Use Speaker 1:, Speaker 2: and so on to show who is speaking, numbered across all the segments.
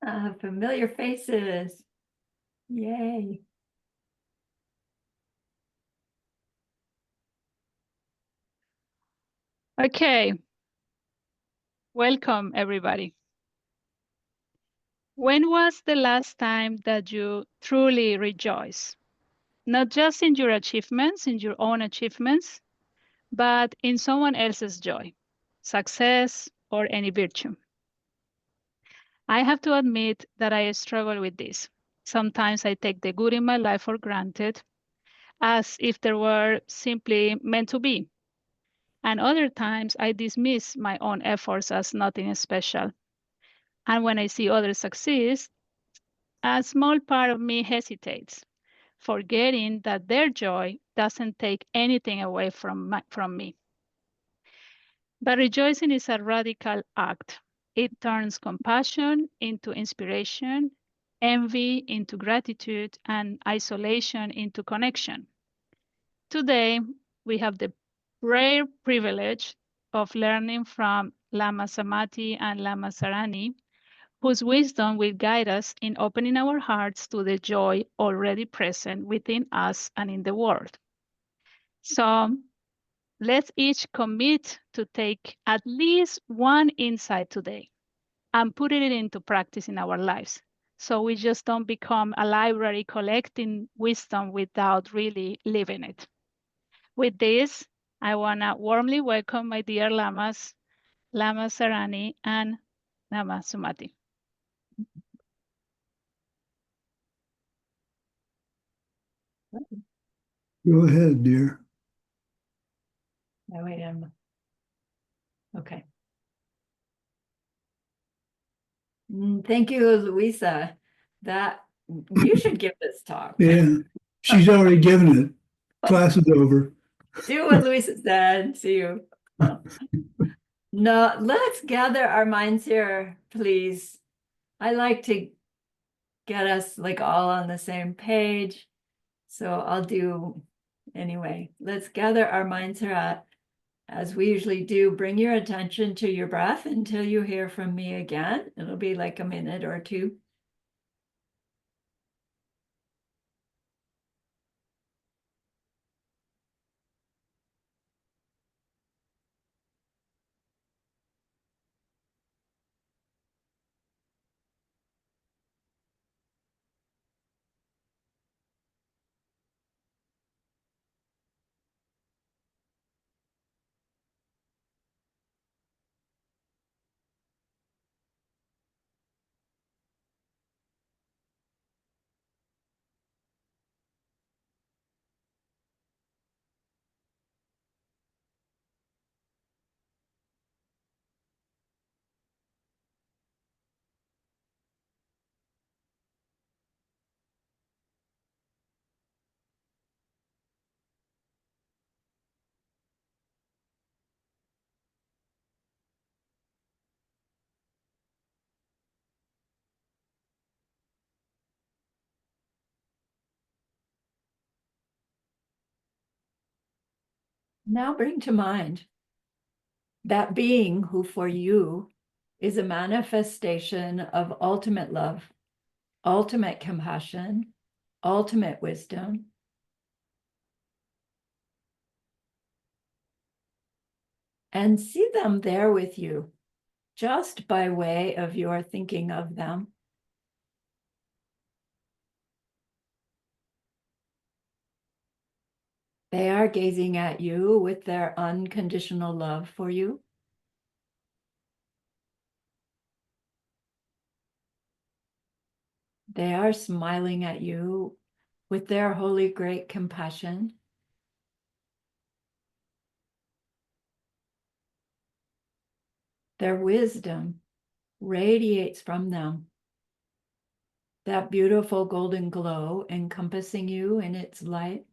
Speaker 1: Familiar faces. Yay.
Speaker 2: Okay, welcome everybody. When was the last time that you truly rejoiced? Not just in your achievements, in your own achievements, but in someone else's joy, success, or any virtue. I have to admit that I struggle with this. Sometimes I take the good in my life for granted, as if they were simply meant to be. And other times I dismiss my own efforts as nothing special. And when I see others succeed, a small part of me hesitates, forgetting that their joy doesn't take anything away from me. But rejoicing is a radical act. It turns compassion into inspiration, envy into gratitude, and isolation into connection. Today, we have the rare privilege of learning from Lama Sumati and Lama Sarahni, whose wisdom will guide us in opening our hearts to the joy already present within us and in the world. So let's each commit to take at least one insight today and put it into practice in our lives. So we just don't become a library collecting wisdom without really living it. With this, I want to warmly welcome my dear Lamas, Lama Sarahni and Lama Sumati.
Speaker 3: Go ahead, dear.
Speaker 1: Oh, wait, okay. Thank you, Louisa. You should give this talk.
Speaker 3: Yeah, she's already given it. Class is over.
Speaker 1: Do what Louisa said. See you. No, let's gather our minds here, please. I like to get us like all on the same page. So I'll do anyway. Let's gather our minds here as we usually do. Bring your attention to your breath until you hear from me again. It'll be like a minute or two. Now bring to mind that being who for you is a manifestation of ultimate love, ultimate compassion, ultimate wisdom. And see them there with you, just by way of your thinking of them. They are gazing at you with their unconditional love for you. They are smiling at you with their holy great compassion. Their wisdom radiates from them. That beautiful golden glow encompassing you in its light.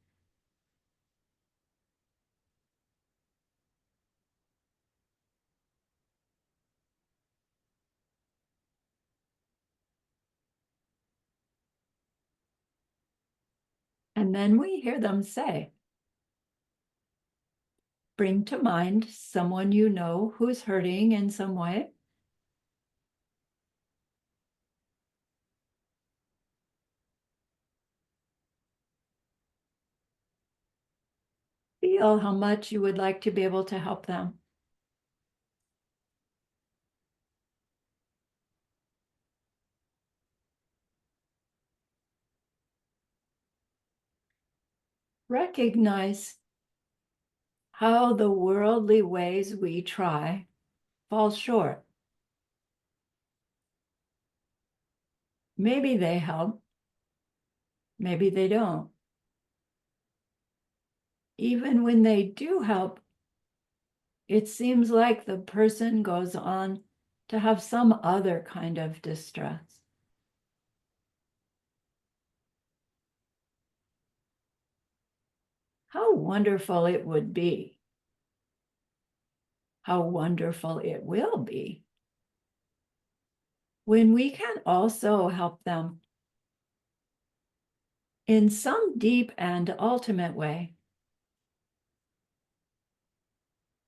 Speaker 1: And then we hear them say, bring to mind someone you know who's hurting in some way. feel how much you would like to be able to help them. Recognize how the worldly ways we try fall short. Maybe they help, maybe they don't. Even when they do help, it seems like the person goes on to have some other kind of distress. How wonderful it would be. How wonderful it will be when we can also help them in some deep and ultimate way,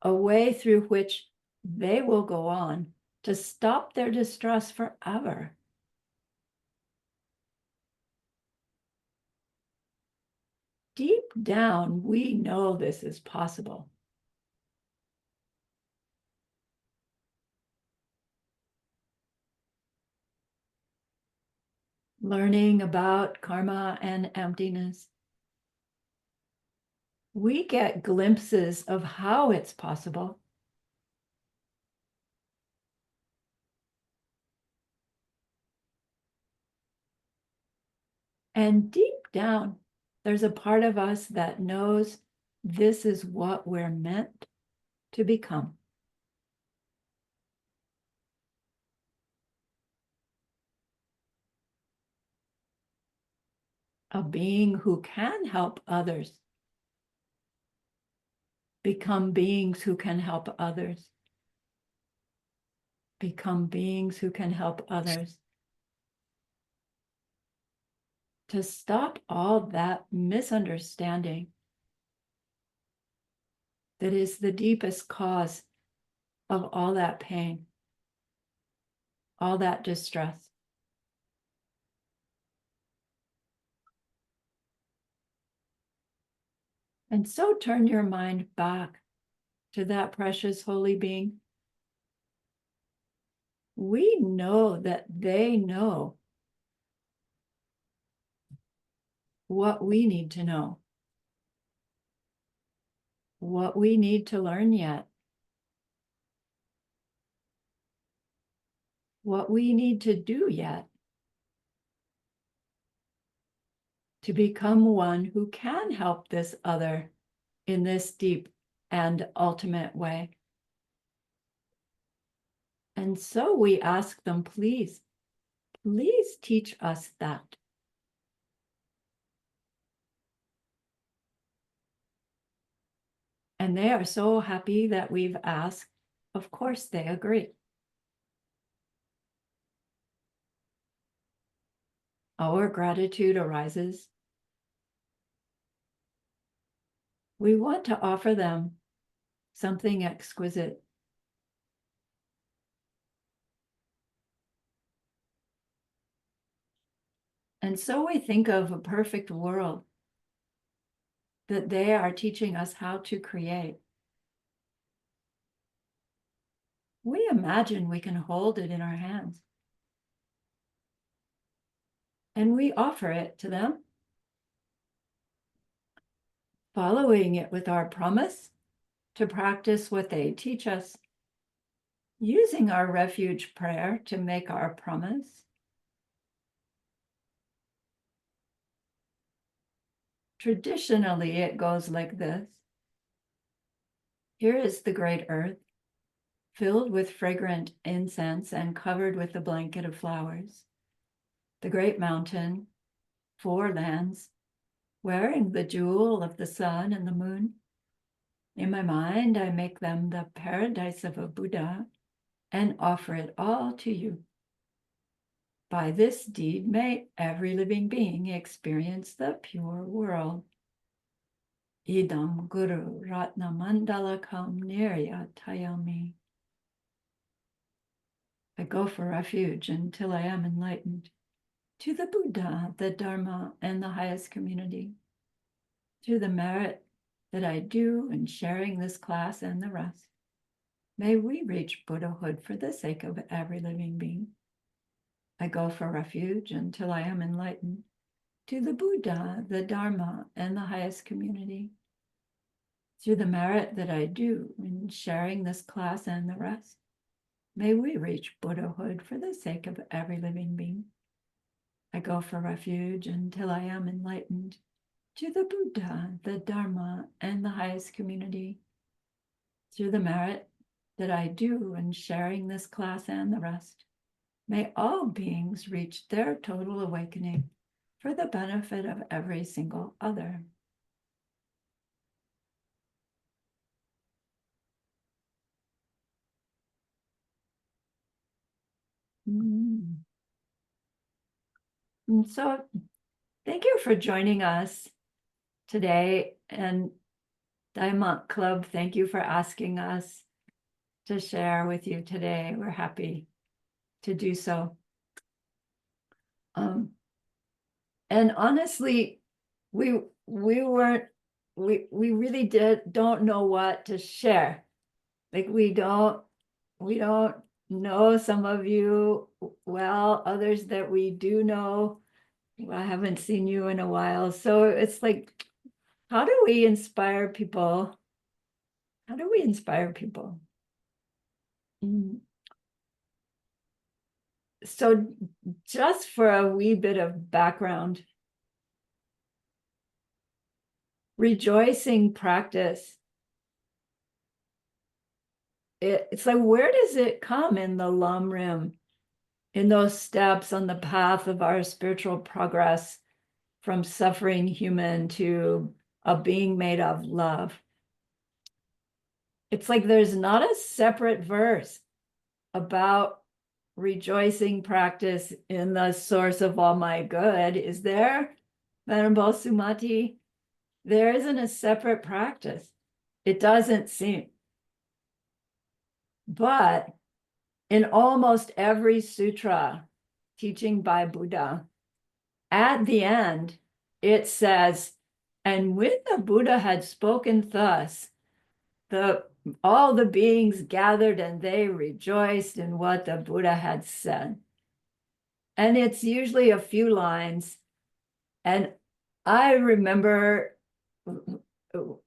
Speaker 1: a way through which they will go on to stop their distress forever. Deep down, we know this is possible. Learning about karma and emptiness, we get glimpses of how it's possible. And deep down, there's a part of us that knows this is what we're meant to become. A being who can help others. Become beings who can help others. Become beings who can help others. To stop all that misunderstanding that is the deepest cause of all that pain, all that distress. And so turn your mind back to that precious holy being. We know that they know what we need to know, what we need to learn yet, what we need to do yet to become one who can help this other in this deep and ultimate way. And so we ask them, please, please teach us that. And they are so happy that we've asked. Of course, they agree. Our gratitude arises. We want to offer them something exquisite. And so we think of a perfect world that they are teaching us how to create. We imagine we can hold it in our hands. And we offer it to them, following it with our promise to practice what they teach us, using our refuge prayer to make our promise. Traditionally, it goes like this. Here is the great earth, filled with fragrant incense and covered with a blanket of flowers. The great mountain, 4 lands, wearing the jewel of the sun and the moon. In my mind, I make them the paradise of a Buddha and offer it all to you. By this deed, may every living being experience the pure world. Idam Guru Ratna Mandalakam Niryatayami. I go for refuge until I am enlightened to the Buddha, the Dharma, and the highest community, through the merit that I do in sharing this class and the rest. May we reach Buddhahood for the sake of every living being. I go for refuge until I am enlightened to the Buddha, the Dharma, and the highest community. Through the merit that I do in sharing this class and the rest, may we reach Buddhahood for the sake of every living being. I go for refuge until I am enlightened to the Buddha, the Dharma, and the highest community. Through the merit that I do in sharing this class and the rest, may all beings reach their total awakening for the benefit of every single other. And so thank you for joining us today. And Diamond Club, thank you for asking us to share with you today. We're happy to do so. And honestly, we really don't know what to share. Like we don't know some of you well, others that we do know. I haven't seen you in a while. So it's like, how do we inspire people? How do we inspire people? So just for a wee bit of background, rejoicing practice, it's like, where does it come in the Lam Rim, in those steps on the path of our spiritual progress from suffering human to a being made of love? It's like there's not a separate verse about rejoicing practice in the source of all my good. Is there, Venerable Sumati? There isn't a separate practice. It doesn't seem. But in almost every sutra teaching by Buddha, at the end, it says, and when the Buddha had spoken thus, all the beings gathered and they rejoiced in what the Buddha had said. And it's usually a few lines. And I remember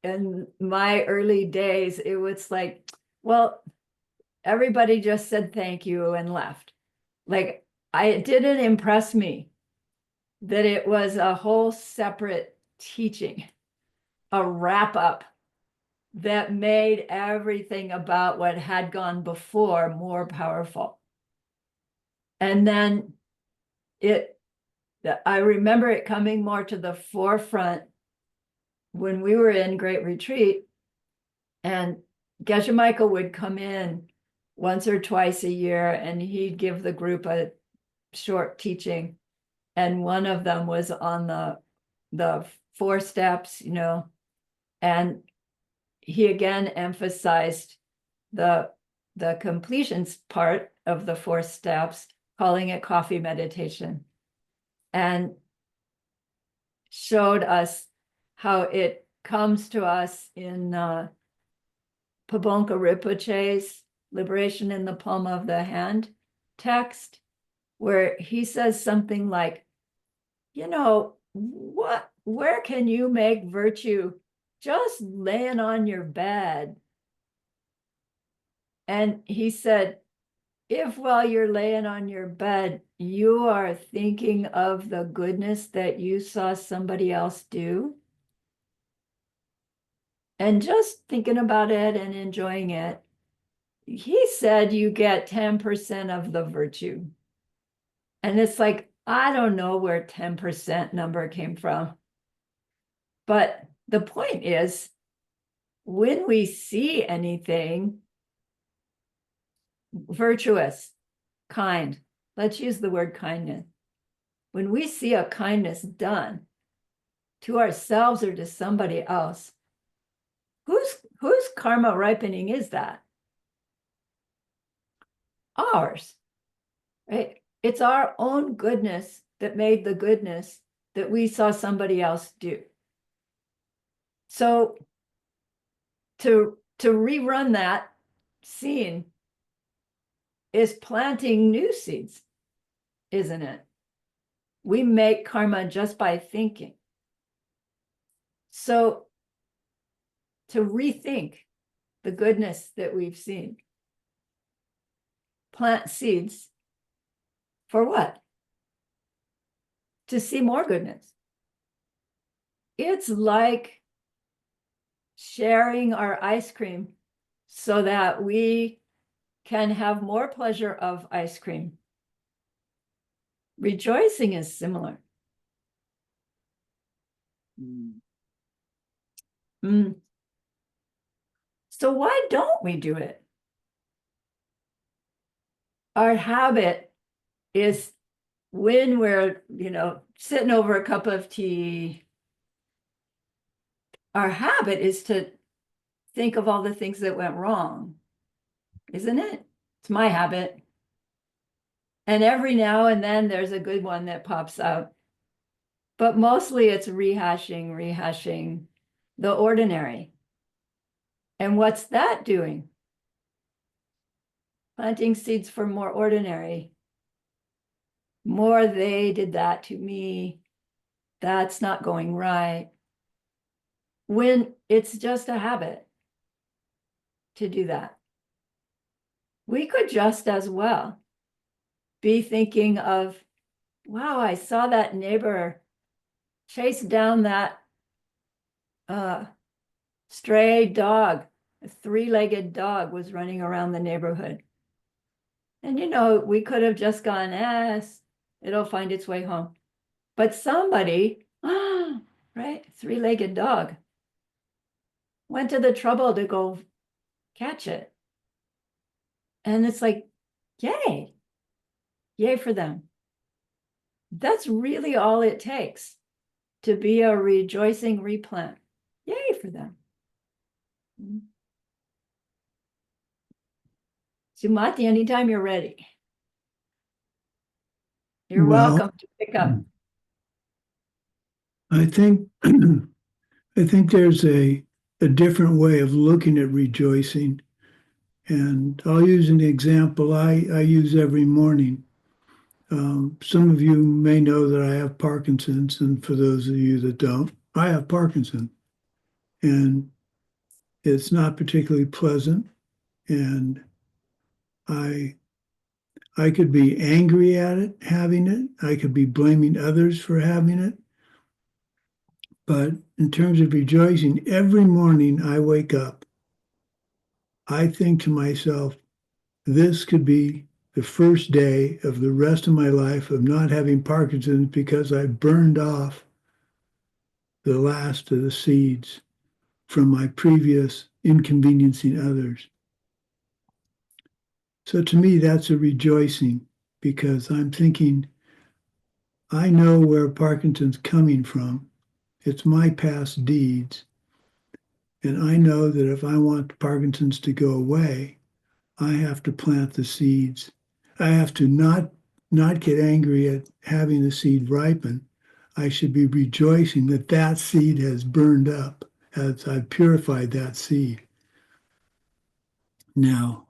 Speaker 1: in my early days, it was like, well, everybody just said thank you and left. Like, it didn't impress me that it was a whole separate teaching, a wrap up that made everything about what had gone before more powerful. And then I remember it coming more to the forefront when we were in Great Retreat, and Geshe Michael would come in once or twice a year and he'd give the group a short teaching. And one of them was on the 4 steps, and he again emphasized the completions part of the 4 steps, calling it coffee meditation, and showed us how it comes to us in Pabonka Rinpoche's Liberation in the Palm of the Hand text, where he says something like, where can you make virtue? Just laying on your bed. And he said, if while you're laying on your bed, you are thinking of the goodness that you saw somebody else do, and just thinking about it and enjoying it, he said you get 10% of the virtue. And it's like, I don't know where 10% number came from. But the point is, when we see anything virtuous, kind, let's use the word kindness. When we see a kindness done to ourselves or to somebody else, whose karma ripening is that? Ours, right? It's our own goodness that made the goodness that we saw somebody else do. So to rerun that scene is planting new seeds, isn't it? We make karma just by thinking. So to rethink the goodness that we've seen, plant seeds for what? To see more goodness. It's like sharing our ice cream so that we can have more pleasure of ice cream. Rejoicing is similar. So why don't we do it? Our habit is when we're, sitting over a cup of tea, our habit is to think of all the things that went wrong, isn't it? It's my habit. And every now and then there's a good one that pops out. But mostly it's rehashing the ordinary. And what's that doing? Planting seeds for more ordinary. More they did that to me. That's not going right. When it's just a habit to do that. We could just as well be thinking of, wow, I saw that neighbor chase down that stray dog. A three-legged dog was running around the neighborhood. And we could have just gone, it'll find its way home. But somebody, right, three-legged dog, went to the trouble to go catch it. And it's like, yay. Yay for them. That's really all it takes to be a rejoicing replant. Yay for them. Sumati, anytime you're ready. You're welcome to pick up.
Speaker 3: I think there's a different way of looking at rejoicing. And I'll use an example I use every morning. Some of you may know that I have Parkinson's, and for those of you that don't, I have Parkinson's. And it's not particularly pleasant. And I could be angry at it, having it. I could be blaming others for having it. But in terms of rejoicing, every morning I wake up, I think to myself, this could be the first day of the rest of my life of not having Parkinson's because I burned off the last of the seeds from my previous inconveniencing others. So to me, that's a rejoicing because I'm thinking, I know where Parkinson's coming from. It's my past deeds. And I know that if I want Parkinson's to go away, I have to plant the seeds. I have to not get angry at having the seed ripen. I should be rejoicing that that seed has burned up as I've purified that seed. Now,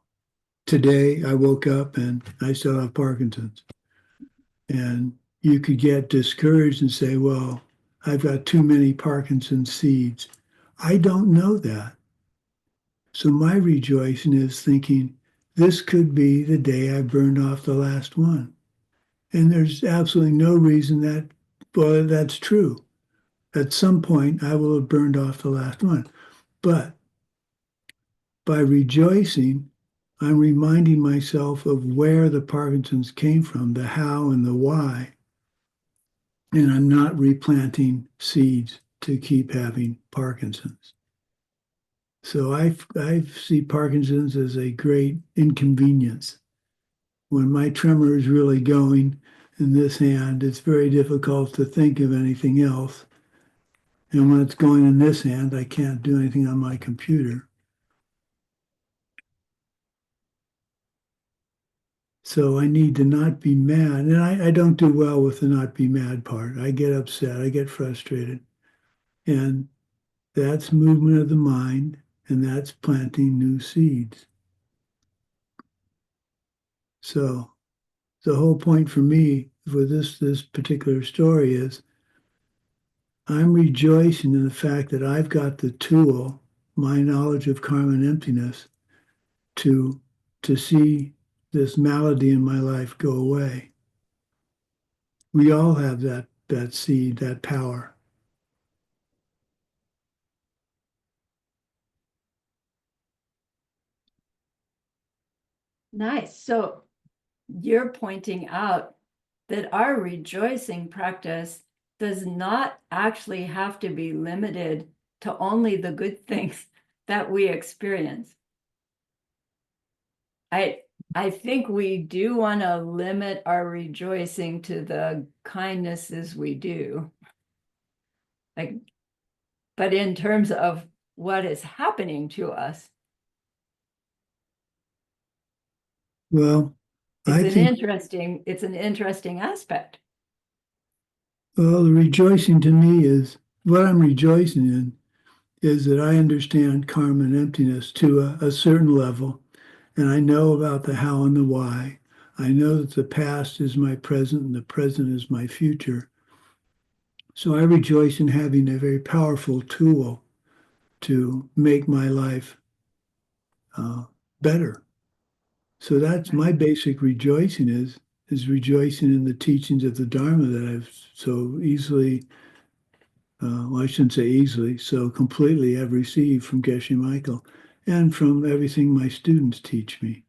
Speaker 3: today I woke up and I still have Parkinson's. And you could get discouraged and say, well, I've got too many Parkinson's seeds. I don't know that. So my rejoicing is thinking, this could be the day I burned off the last one. And there's absolutely no reason that, well, that's true. At some point, I will have burned off the last one. But by rejoicing, I'm reminding myself of where the Parkinson's came from, the how and the why. And I'm not replanting seeds to keep having Parkinson's. So I see Parkinson's as a great inconvenience. When my tremor is really going in this hand, it's very difficult to think of anything else. And when it's going in this hand, I can't do anything on my computer. So I need to not be mad. And I don't do well with the not be mad part. I get upset, I get frustrated. And that's movement of the mind. and that's planting new seeds. So the whole point for me for this particular story is I'm rejoicing in the fact that I've got the tool, my knowledge of karma and emptiness, to see this malady in my life go away. We all have that seed, that power.
Speaker 1: Nice. So you're pointing out that our rejoicing practice does not actually have to be limited to only the good things that we experience. I think we do want to limit our rejoicing to the kindnesses we do. Like, but in terms of what is happening to us,
Speaker 3: Well, I
Speaker 1: it's
Speaker 3: think,
Speaker 1: an interesting aspect.
Speaker 3: well, the rejoicing to me is what I'm rejoicing in is that I understand karma and emptiness to a certain level, and I know about the how and the why. I know that the past is my present and the present is my future. So I rejoice in having a very powerful tool to make my life better. So that's my basic rejoicing is rejoicing in the teachings of the Dharma that I've so easily, well, I shouldn't say easily, so completely have received from Geshe Michael and from everything my students teach me.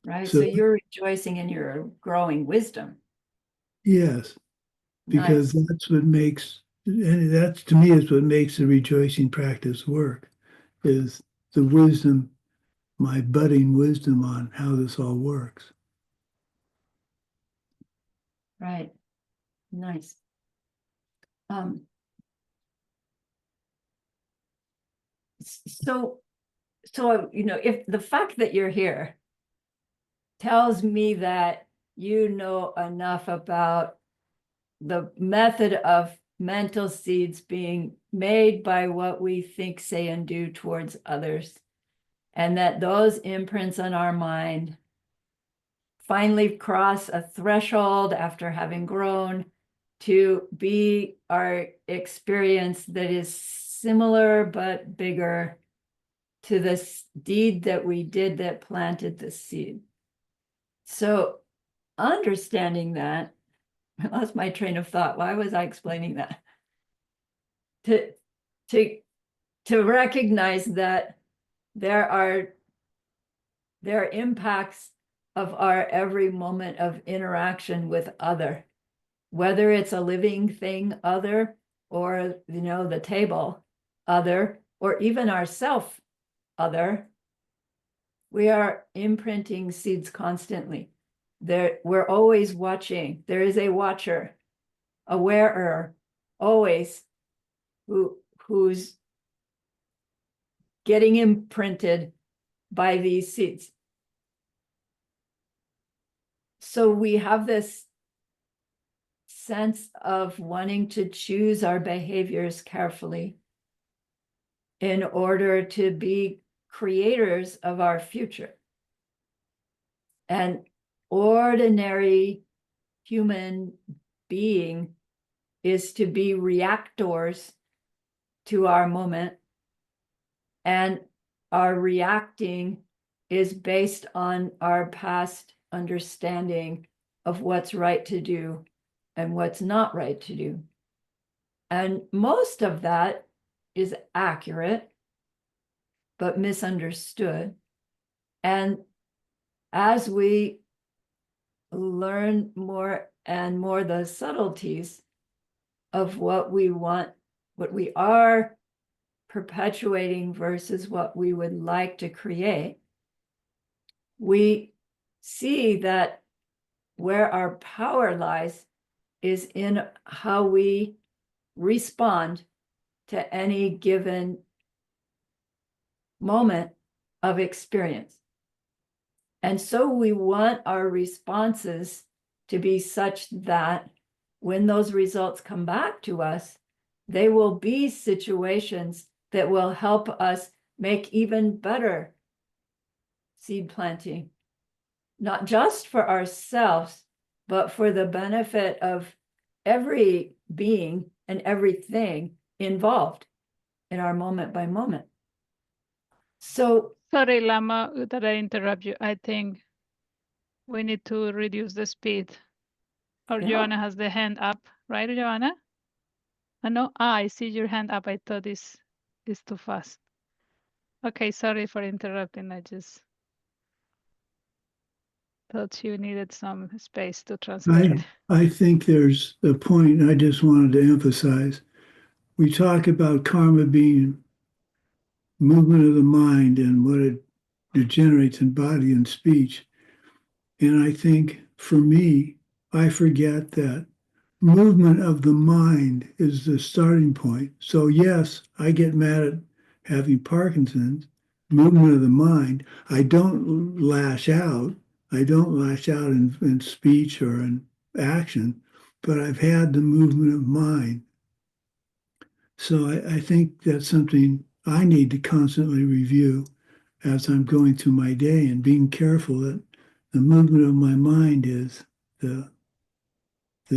Speaker 1: Right.
Speaker 3: So
Speaker 1: So you're rejoicing in your growing wisdom.
Speaker 3: yes, because
Speaker 1: Nice.
Speaker 3: that's what makes, and that's to me is what makes the rejoicing practice work, is the wisdom, my budding wisdom on how this all works.
Speaker 1: Right. Nice. So, if the fact that you're here tells me that you know enough about the method of mental seeds being made by what we think, say, and do towards others, and that those imprints on our mind finally cross a threshold after having grown to be our experience that is similar but bigger to this deed that we did that planted the seed. So understanding that, I lost my train of thought. Why was I explaining that? To recognize that there are impacts of our every moment of interaction with other, whether it's a living thing other, or the table other, or even ourself other. We are imprinting seeds constantly. We're always watching. There is a watcher, a wearer, always, who's getting imprinted by these seeds. So we have this sense of wanting to choose our behaviors carefully in order to be creators of our future. And ordinary human being is to be reactors to our moment, and our reacting is based on our past understanding of what's right to do and what's not right to do. And most of that is accurate, but misunderstood. And as we learn more and more the subtleties of what we want, what we are perpetuating versus what we would like to create, we see that where our power lies is in how we respond to any given moment of experience. And so we want our responses to be such that when those results come back to us, they will be situations that will help us make even better seed planting, not just for ourselves, but for the benefit of every being and everything involved in our moment by moment. So,
Speaker 2: Sorry, Lama, that I interrupt you. I think we need to reduce the speed. Or
Speaker 1: Yeah.
Speaker 2: Joanna has the hand up, right, Joanna? No, I see your hand up. I thought this is too fast. Okay, sorry for interrupting. I just thought you needed some space to translate.
Speaker 3: I think there's a point I just wanted to emphasize. We talk about karma being movement of the mind and what it generates in body and speech. And I think for me, I forget that movement of the mind is the starting point. So yes, I get mad at having Parkinson's, movement of the mind. I don't lash out. I don't lash out in speech or in action, but I've had the movement of mind. So I think that's something I need to constantly review as I'm going through my day and being careful that the movement of my mind is the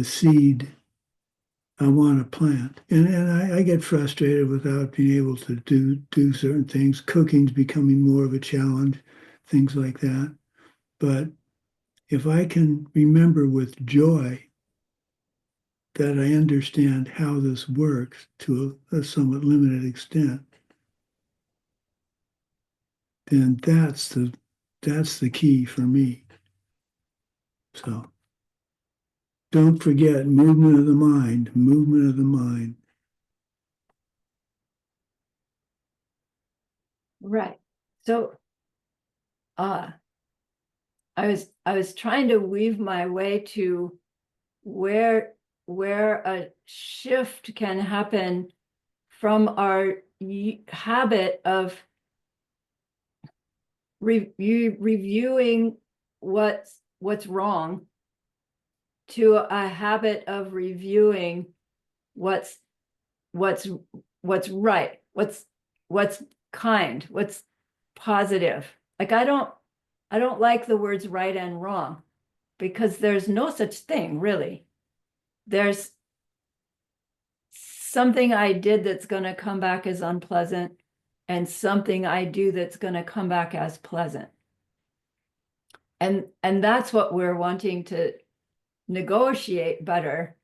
Speaker 3: seed I want to plant. And I get frustrated without being able to do certain things. Cooking's becoming more of a challenge, things like that. But if I can remember with joy that I understand how this works to a somewhat limited extent, then that's the key for me. So don't forget movement of the mind, movement of the mind.
Speaker 1: right. So, I was trying to weave my way to where a shift can happen from our habit of reviewing what's wrong to a habit of reviewing what's right, what's kind, what's positive. Like I don't like the words right and wrong, because there's no such thing really. There's something I did that's going to come back as unpleasant, and something I do that's going to come back as pleasant. And that's what we're wanting to negotiate better.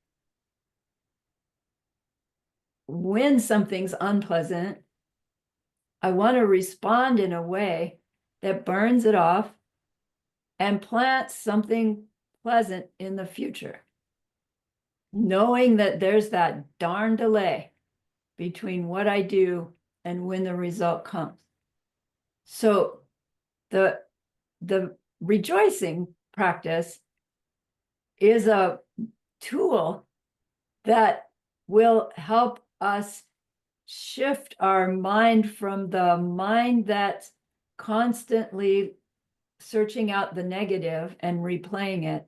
Speaker 1: When something's unpleasant, I want to respond in a way that burns it off and plants something pleasant in the future, knowing that there's that darn delay between what I do and when the result comes. So the rejoicing practice is a tool that will help us shift our mind from the mind that's constantly searching out the negative and replaying it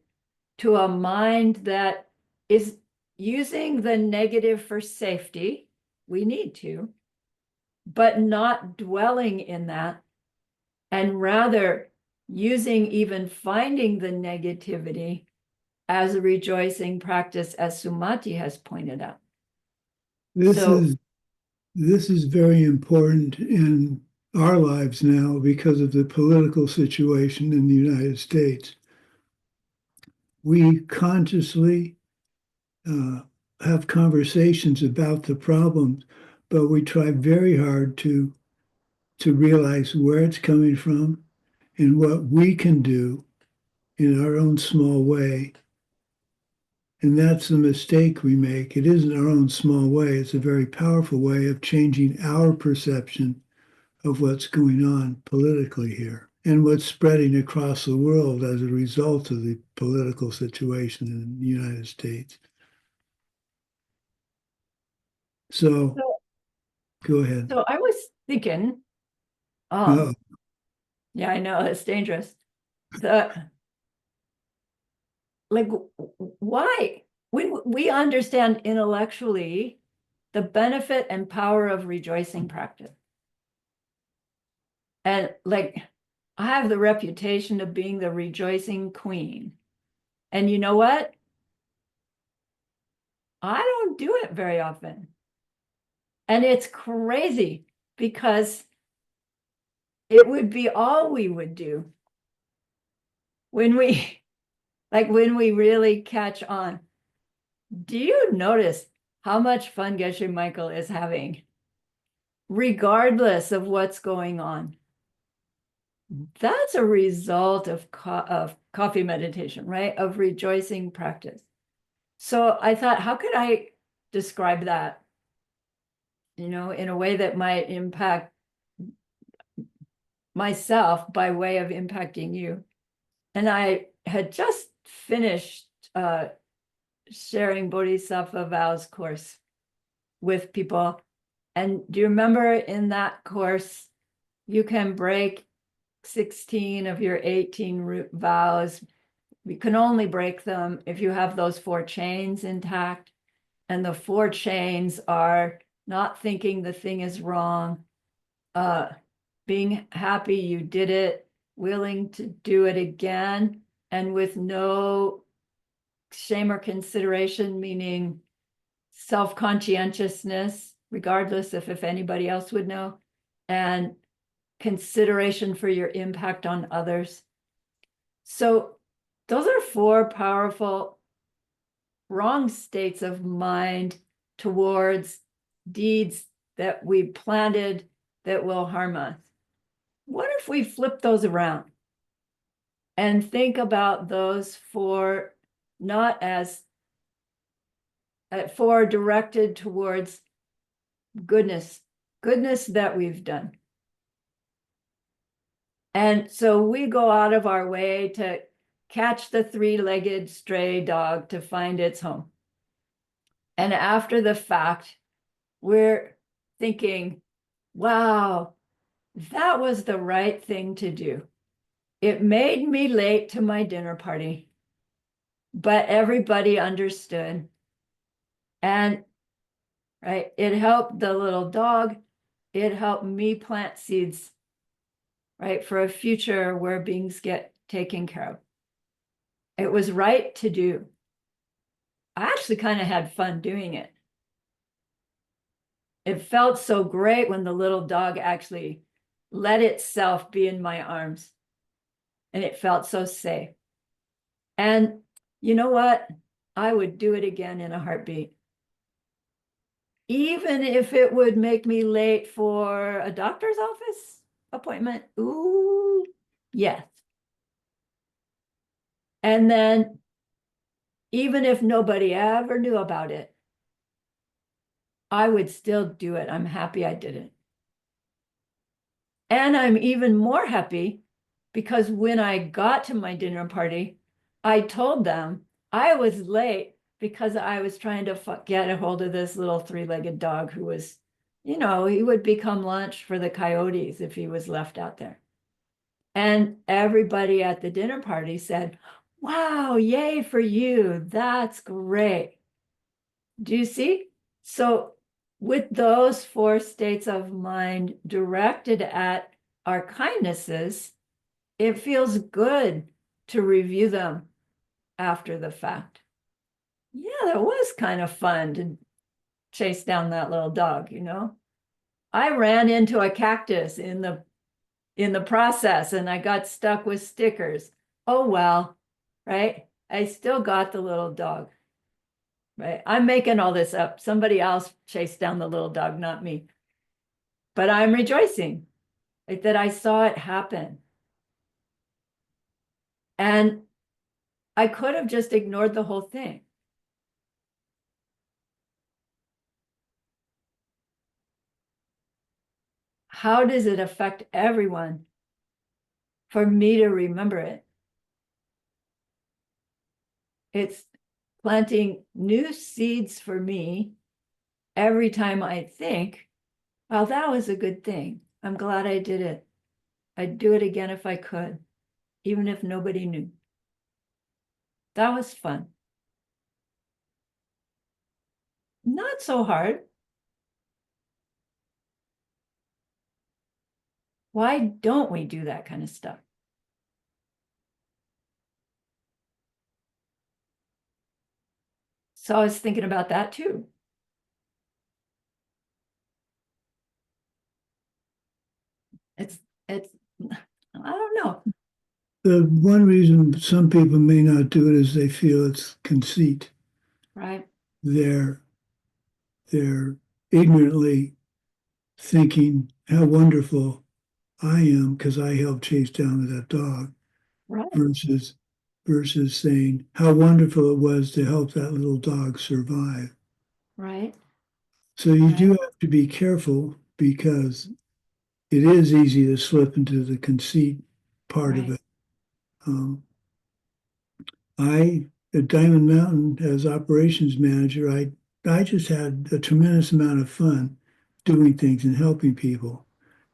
Speaker 1: to a mind that is using the negative for safety. We need to, but not dwelling in that, and rather using even finding the negativity as a rejoicing practice, as Sumati has pointed out.
Speaker 3: This is very important in our lives now because of the political situation in the United States. We consciously have conversations about the problems, but we try very hard to realize where it's coming from and what we can do in our own small way. And that's the mistake we make. It isn't our own small way. It's a very powerful way of changing our perception of what's going on politically here and what's spreading across the world as a result of the political situation in the United States. So go ahead.
Speaker 1: So I was thinking,
Speaker 3: Oh,
Speaker 1: yeah, I know it's dangerous. Why? When we understand intellectually the benefit and power of rejoicing practice. And like, I have the reputation of being the rejoicing queen. And you know what? I don't do it very often. And it's crazy because it would be all we would do when we, like when we really catch on. Do you notice how much fun Geshe Michael is having, regardless of what's going on? That's a result of coffee meditation, right? Of rejoicing practice. So I thought, how could I describe that, in a way that might impact myself by way of impacting you? And I had just finished sharing Bodhisattva Vows course with people. And do you remember in that course, you can break 16 of your 18 root vows. You can only break them if you have those 4 chains intact. And the 4 chains are not thinking the thing is wrong, being happy you did it, willing to do it again, and with no shame or consideration, meaning self-conscientiousness, regardless if anybody else would know, and consideration for your impact on others. So those are 4 powerful wrong states of mind towards deeds that we planted that will harm us. What if we flip those around and think about those 4 not as 4 directed towards goodness that we've done? And so we go out of our way to catch the 3-legged stray dog to find its home. And after the fact, we're thinking, wow, that was the right thing to do. It made me late to my dinner party, but everybody understood. And right, it helped the little dog. It helped me plant seeds, right, for a future where beings get taken care of. It was right to do. I actually kind of had fun doing it. It felt so great when the little dog actually let itself be in my arms. And it felt so safe. And you know what? I would do it again in a heartbeat. Even if it would make me late for a doctor's office appointment. Ooh, yes. And then even if nobody ever knew about it, I would still do it. I'm happy I did it. And I'm even more happy because when I got to my dinner party, I told them I was late because I was trying to get a hold of this little 3-legged dog who was, he would become lunch for the coyotes if he was left out there. And everybody at the dinner party said, wow, yay for you. That's great. Do you see? So with those 4 states of mind directed at our kindnesses, it feels good to review them after the fact. Yeah, that was kind of fun to chase down that little dog, I ran into a cactus in the process and I got stuck with stickers. Oh, well, right? I still got the little dog, right? I'm making all this up. Somebody else chased down the little dog, not me. But I'm rejoicing that I saw it happen. And I could have just ignored the whole thing. How does it affect everyone for me to remember it? It's planting new seeds for me every time I think, well, that was a good thing. I'm glad I did it. I'd do it again if I could, even if nobody knew. That was fun. Not so hard. Why don't we do that kind of stuff? So I was thinking about that too. It's, I don't know.
Speaker 3: The one reason some people may not do it is they feel it's conceit.
Speaker 1: Right,
Speaker 3: They're they're ignorantly thinking how wonderful I am because I helped chase down that dog
Speaker 1: right,
Speaker 3: versus saying how wonderful it was to help that little dog survive.
Speaker 1: right,
Speaker 3: So you do
Speaker 1: right,
Speaker 3: have to be careful because it is easy to slip into the conceit part of
Speaker 1: right,
Speaker 3: it. Um, I at Diamond Mountain as operations manager, I just had a tremendous amount of fun doing things and helping people.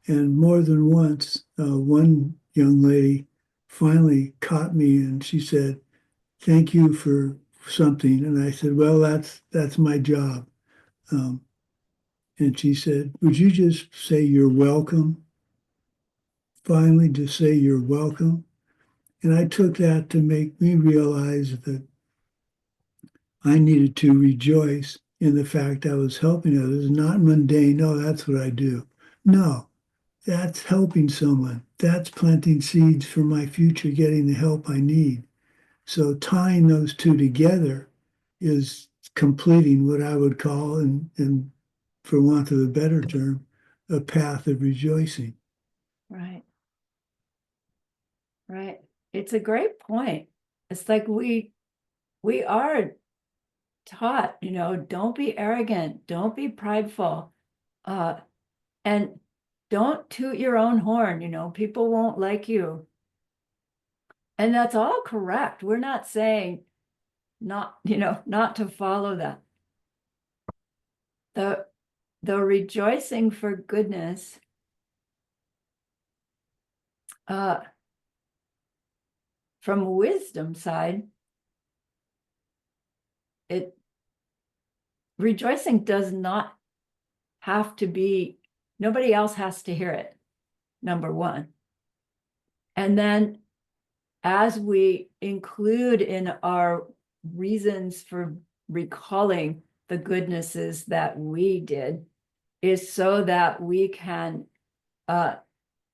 Speaker 3: And more than once, one young lady finally caught me and she said, "Thank you for something." And I said, "Well, that's my job." Um, and she said, "Would you just say you're welcome?" Finally, just say you're welcome. And I took that to make me realize that I needed to rejoice in the fact I was helping others, not mundane. No, that's what I do. No, that's helping someone. That's planting seeds for my future, getting the help I need. So tying those two together is completing what I would call, and for want of a better term, a path of rejoicing.
Speaker 1: right, right. It's a great point. It's like we are taught, don't be arrogant, don't be prideful, and don't toot your own horn, people won't like you. And that's all correct. We're not saying not to follow that. The rejoicing for goodness, from wisdom side, rejoicing does not have to be, nobody else has to hear it, number one. And then as we include in our reasons for recalling the goodnesses that we did, is so that we can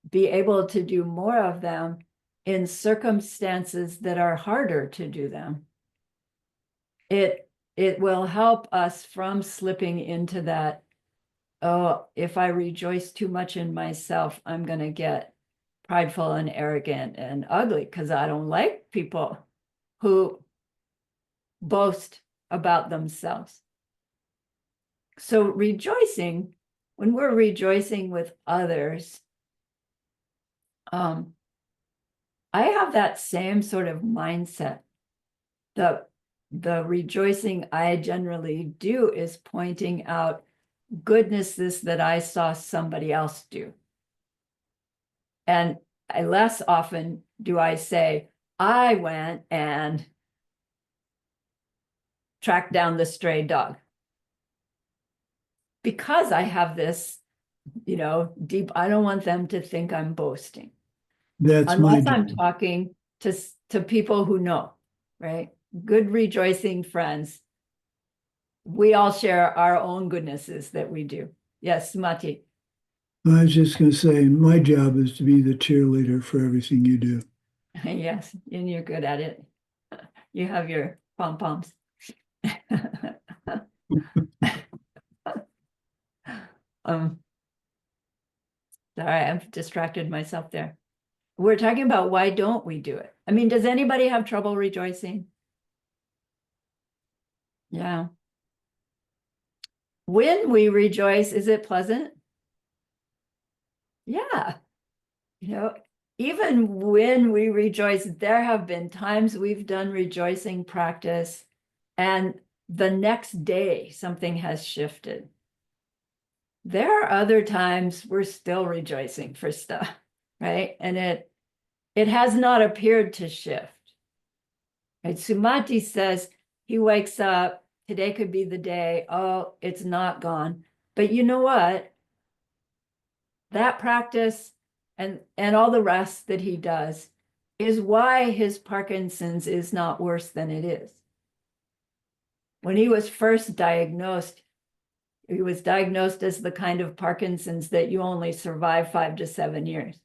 Speaker 1: be able to do more of them in circumstances that are harder to do them. It will help us from slipping into that, oh, if I rejoice too much in myself, I'm going to get prideful and arrogant and ugly because I don't like people who boast about themselves. So rejoicing, when we're rejoicing with others, I have that same sort of mindset. The rejoicing I generally do is pointing out goodnesses that I saw somebody else do. And less often do I say, I went and tracked down the stray dog. Because I have this, deep, I don't want them to think I'm boasting.
Speaker 3: That's my
Speaker 1: Unless I'm
Speaker 3: job.
Speaker 1: talking to people who know, right? Good rejoicing friends. We all share our own goodnesses that we do. Yes, Sumati.
Speaker 3: I was just going to say, my job is to be the cheerleader for everything you do.
Speaker 1: Yes, and you're good at it. You have your pom-poms. Sorry, I've distracted myself there. We're talking about why don't we do it? I mean, does anybody have trouble rejoicing? Yeah. When we rejoice, is it pleasant? Yeah. Even when we rejoice, there have been times we've done rejoicing practice and the next day something has shifted. There are other times we're still rejoicing for stuff, right? And it has not appeared to shift. Right? Sumati says he wakes up, today could be the day, oh, it's not gone. But you know what? That practice and all the rest that he does is why his Parkinson's is not worse than it is. When he was first diagnosed, he was diagnosed as the kind of Parkinson's that you only survive 5 to 7 years.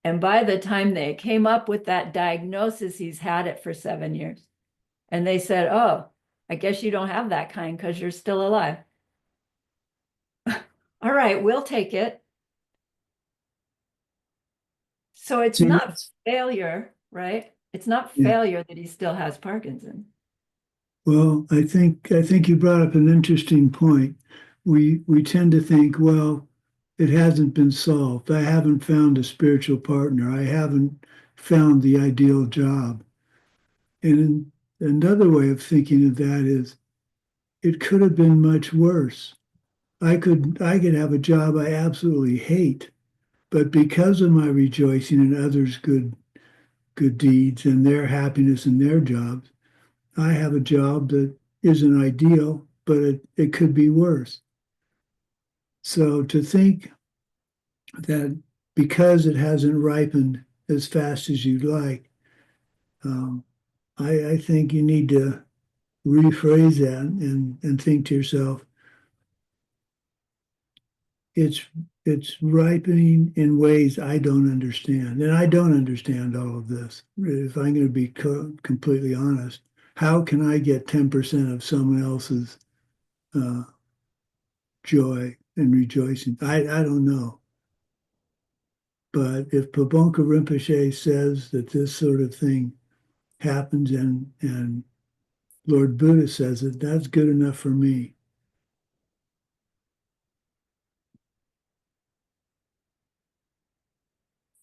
Speaker 1: And by the time they came up with that diagnosis, he's had it for 7 years. And they said, oh, I guess you don't have that kind because you're still alive. All right, we'll take it. So it's not failure, right? It's not failure that he still has Parkinson's.
Speaker 3: Well, I think you brought up an interesting point. We tend to think, well, it hasn't been solved. I haven't found a spiritual partner. I haven't found the ideal job. And another way of thinking of that is it could have been much worse. I could have a job I absolutely hate, but because of my rejoicing in others' good deeds and their happiness in their jobs, I have a job that isn't ideal, but it could be worse. So to think that because it hasn't ripened as fast as you'd like, I think you need to rephrase that and think to yourself, it's ripening in ways I don't understand. And I don't understand all of this. If I'm going to be completely honest, how can I get 10% of someone else's joy and rejoicing? I don't know. But if Pabonka Rinpoche says that this sort of thing happens and Lord Buddha says it, that's good enough for me.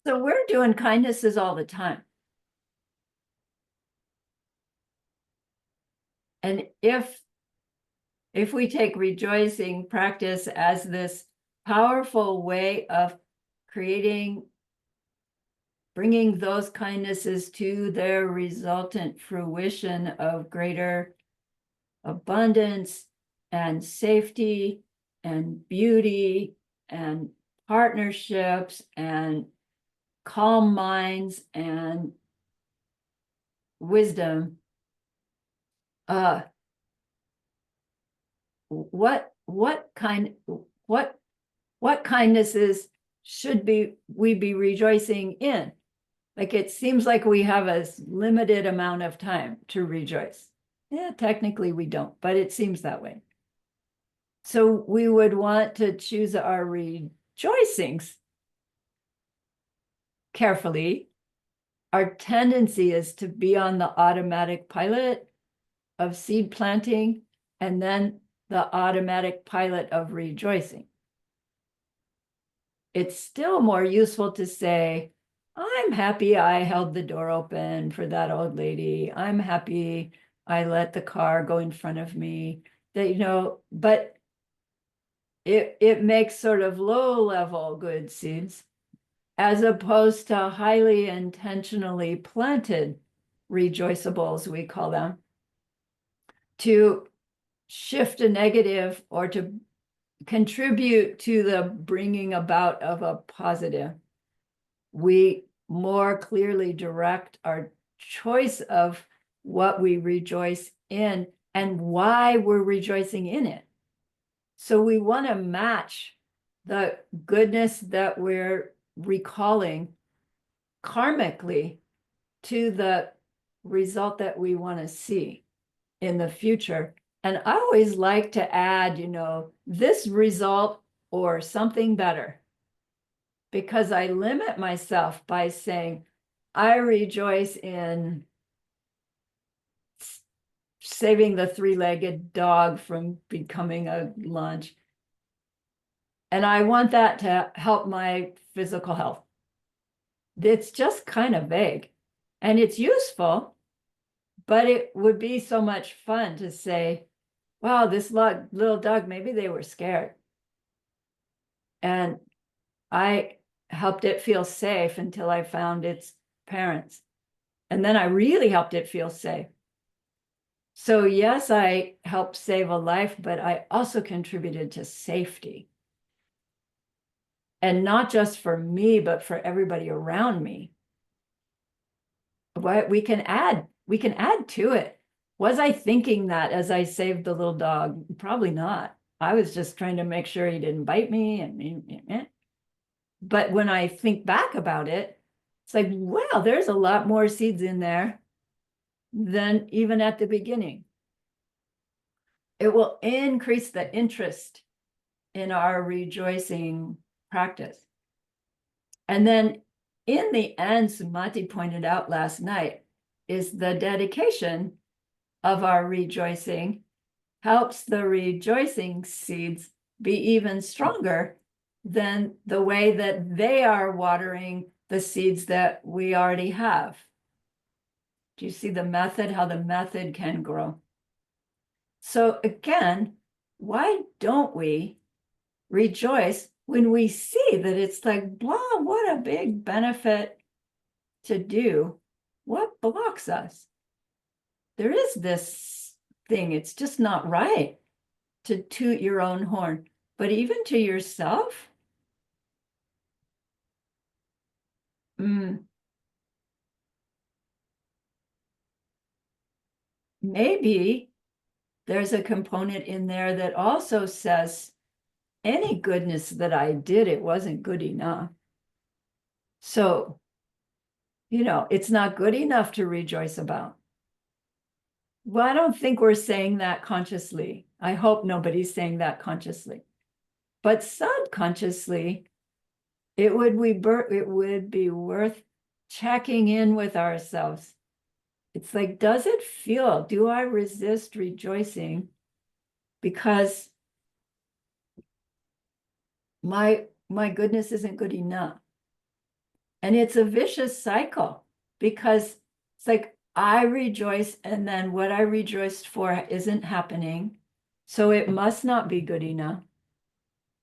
Speaker 1: So we're doing kindnesses all the time. And if we take rejoicing practice as this powerful way of bringing those kindnesses to their resultant fruition of greater abundance and safety and beauty and partnerships and calm minds and wisdom, what kindnesses should we be rejoicing in? Like, it seems like we have a limited amount of time to rejoice. Yeah, technically we don't, but it seems that way. So we would want to choose our rejoicings carefully. Our tendency is to be on the automatic pilot of seed planting and then the automatic pilot of rejoicing. It's still more useful to say, I'm happy I held the door open for that old lady. I'm happy I let the car go in front of me. That, but it makes sort of low-level good seeds as opposed to highly intentionally planted rejoiceables, we call them, to shift a negative or to contribute to the bringing about of a positive. We more clearly direct our choice of what we rejoice in and why we're rejoicing in it. So we want to match the goodness that we're recalling karmically to the result that we want to see in the future. And I always like to add, this result or something better, because I limit myself by saying, I rejoice in saving the three-legged dog from becoming a lunch. And I want that to help my physical health. It's just kind of vague and it's useful, but it would be so much fun to say, wow, this little dog, maybe they were scared. And I helped it feel safe until I found its parents. And then I really helped it feel safe. So yes, I helped save a life, but I also contributed to safety. And not just for me, but for everybody around me. What we can add to it. Was I thinking that as I saved the little dog? Probably not. I was just trying to make sure he didn't bite me. But when I think back about it, it's like, well, there's a lot more seeds in there than even at the beginning. It will increase the interest in our rejoicing practice. And then in the end, Sumati pointed out last night, is the dedication of our rejoicing helps the rejoicing seeds be even stronger than the way that they are watering the seeds that we already have. Do you see the method, how the method can grow? So again, why don't we rejoice when we see that it's like, wow, what a big benefit to do? What blocks us? There is this thing, it's just not right to toot your own horn, but even to yourself, maybe there's a component in there that also says, any goodness that I did, it wasn't good enough. So, it's not good enough to rejoice about. Well, I don't think we're saying that consciously. I hope nobody's saying that consciously. But subconsciously, it would be worth checking in with ourselves. It's like, does it feel, do I resist rejoicing because my goodness isn't good enough? And it's a vicious cycle because it's like I rejoice and then what I rejoiced for isn't happening. So it must not be good enough.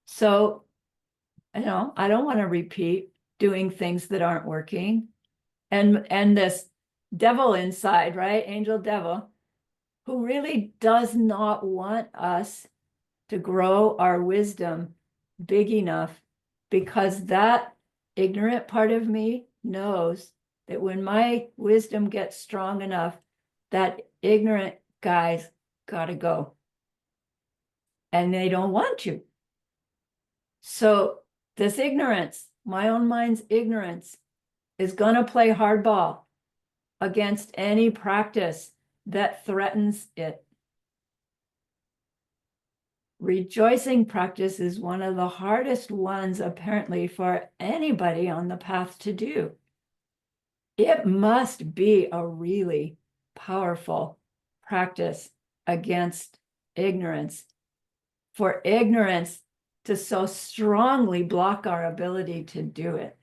Speaker 1: So, I don't want to repeat doing things that aren't working. And this devil inside, right? Angel devil, who really does not want us to grow our wisdom big enough, because that ignorant part of me knows that when my wisdom gets strong enough, that ignorant guy's got to go. And they don't want to. So this ignorance, my own mind's ignorance, is going to play hardball against any practice that threatens it. Rejoicing practice is one of the hardest ones, apparently, for anybody on the path to do. It must be a really powerful practice against ignorance, for ignorance to so strongly block our ability to do it.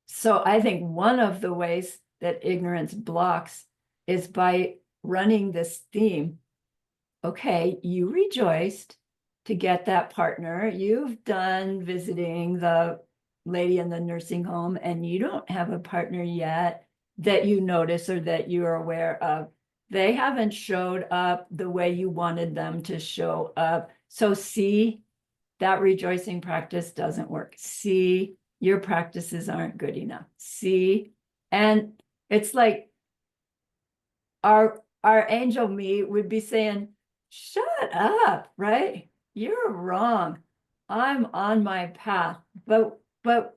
Speaker 1: So I think one of the ways that ignorance blocks is by running this theme. Okay, you rejoiced to get that partner. You've done visiting the lady in the nursing home and you don't have a partner yet that you notice or that you're aware of. They haven't showed up the way you wanted them to show up. So see, that rejoicing practice doesn't work. See, your practices aren't good enough. See, and it's like our angel me would be saying, shut up, right? You're wrong. I'm on my path, but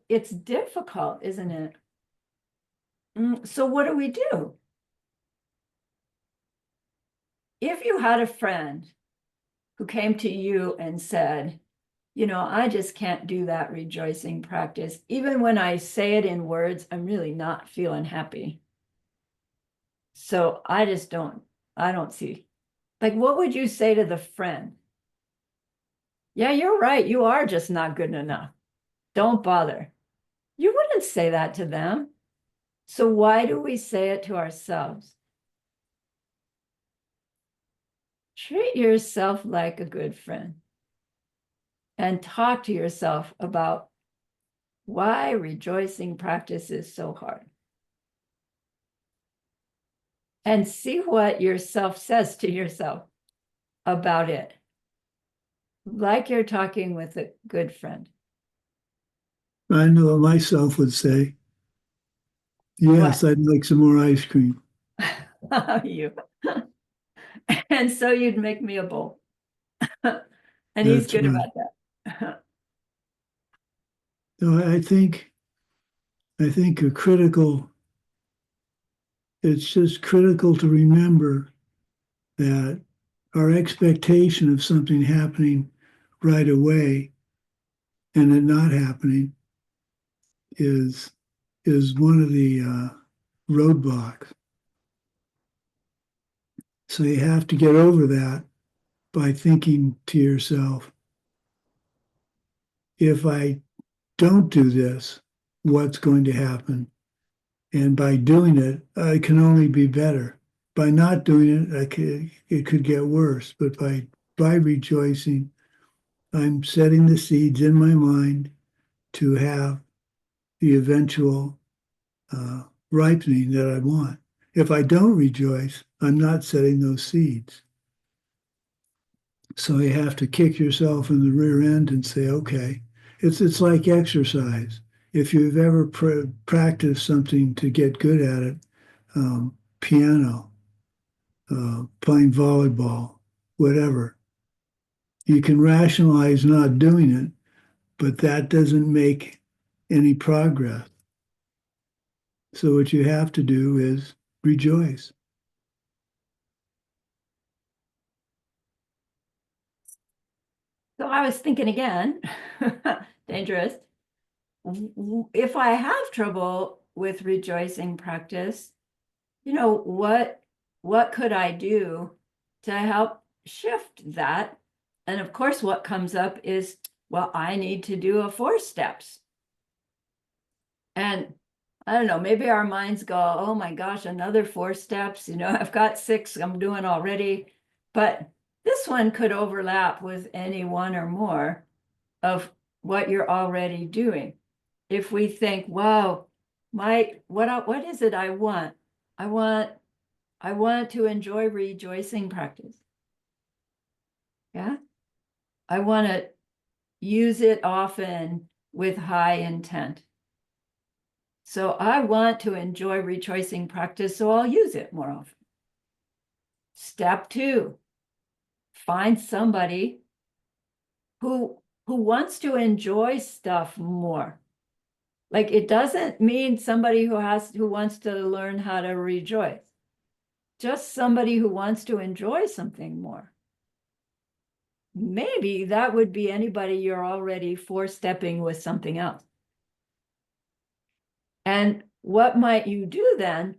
Speaker 1: it's difficult, isn't it? So what do we do? If you had a friend who came to you and said, I just can't do that rejoicing practice. Even when I say it in words, I'm really not feeling happy. So I don't see. Like, what would you say to the friend? Yeah, you're right. You are just not good enough. Don't bother. You wouldn't say that to them. So why do we say it to ourselves? Treat yourself like a good friend and talk to yourself about why rejoicing practice is so hard. And see what yourself says to yourself about it. Like you're talking with a good friend.
Speaker 3: I know myself would say, yes, I'd like some more ice cream.
Speaker 1: You. And so you'd make me a bowl. And he's
Speaker 3: That's
Speaker 1: good
Speaker 3: right.
Speaker 1: about that.
Speaker 3: So I think it's just critical to remember that our expectation of something happening right away and it not happening is one of the roadblocks. So you have to get over that by thinking to yourself, if I don't do this, what's going to happen? And by doing it, I can only be better. By not doing it, it could get worse. But by rejoicing, I'm setting the seeds in my mind to have the eventual ripening that I want. If I don't rejoice, I'm not setting those seeds. So you have to kick yourself in the rear end and say, okay, it's like exercise. If you've ever practiced something to get good at it, piano, playing volleyball, whatever, you can rationalize not doing it, but that doesn't make any progress. So what you have to do is rejoice.
Speaker 1: So I was thinking again, dangerous. If I have trouble with rejoicing practice, what could I do to help shift that? And of course, what comes up is, well, I need to do a 4 steps. And I don't know, maybe our minds go, oh my gosh, another 4 steps. I've got 6 I'm doing already. But this one could overlap with any one or more of what you're already doing. If we think, wow, what is it I want? I want to enjoy rejoicing practice. Yeah. I want to use it often with high intent. So I want to enjoy rejoicing practice, so I'll use it more often. Step 2, find somebody who wants to enjoy stuff more. Like, it doesn't mean somebody who wants to learn how to rejoice. Just somebody who wants to enjoy something more. Maybe that would be anybody you're already 4-stepping with something else. And what might you do then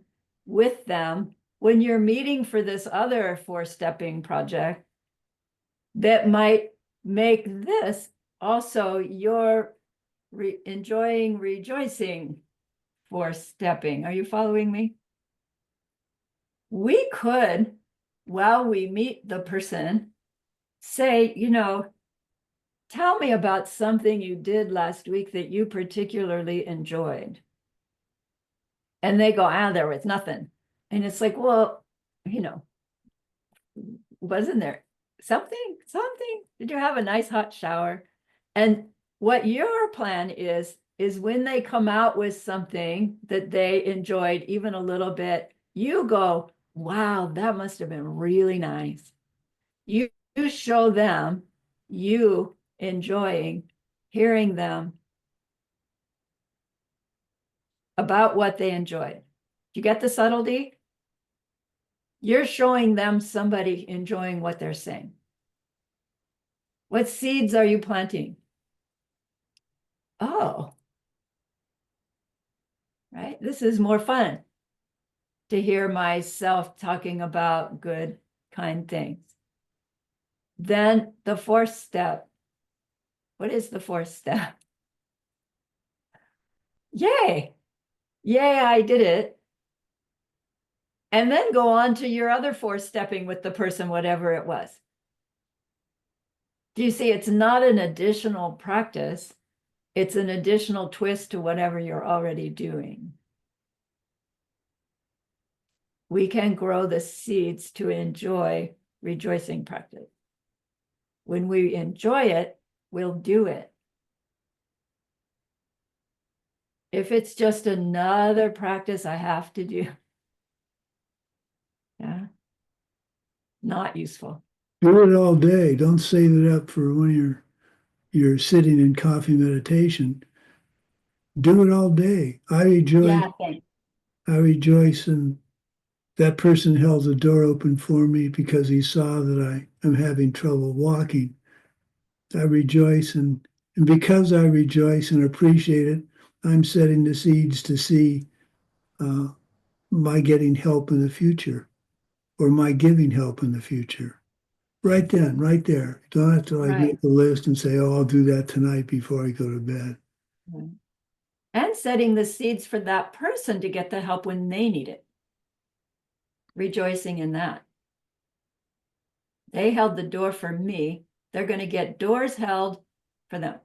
Speaker 1: with them when you're meeting for this other 4-stepping project that might make this also your enjoying rejoicing 4-stepping? Are you following me? We could, while we meet the person, say, tell me about something you did last week that you particularly enjoyed. And they go, there was nothing. And it's like, well, wasn't there something? Did you have a nice hot shower? And what your plan is when they come out with something that they enjoyed even a little bit, you go, wow, that must have been really nice. You show them you enjoying hearing them about what they enjoyed. You get the subtlety? You're showing them somebody enjoying what they're saying. What seeds are you planting? Oh, right. This is more fun to hear myself talking about good, kind things. Then the 4th step. What is the 4th step? Yay. Yay, I did it. And then go on to your other 4-stepping with the person, whatever it was. Do you see, it's not an additional practice. It's an additional twist to whatever you're already doing. We can grow the seeds to enjoy rejoicing practice. When we enjoy it, we'll do it. If it's just another practice I have to do, yeah, not useful.
Speaker 3: Do it all day. Don't save it up for when you're sitting in coffee meditation. Do it all day.
Speaker 1: Yeah, thanks.
Speaker 3: I rejoice in that person held the door open for me because he saw that I am having trouble walking. I rejoice and because I rejoice and appreciate it, I'm setting the seeds to see my getting help in the future or my giving help in the future. Right then, right there. You don't have to like
Speaker 1: Right.
Speaker 3: make a list and say, oh, I'll do that tonight before I go to bed.
Speaker 1: And setting the seeds for that person to get the help when they need it. Rejoicing in that. They held the door for me. They're going to get doors held for them.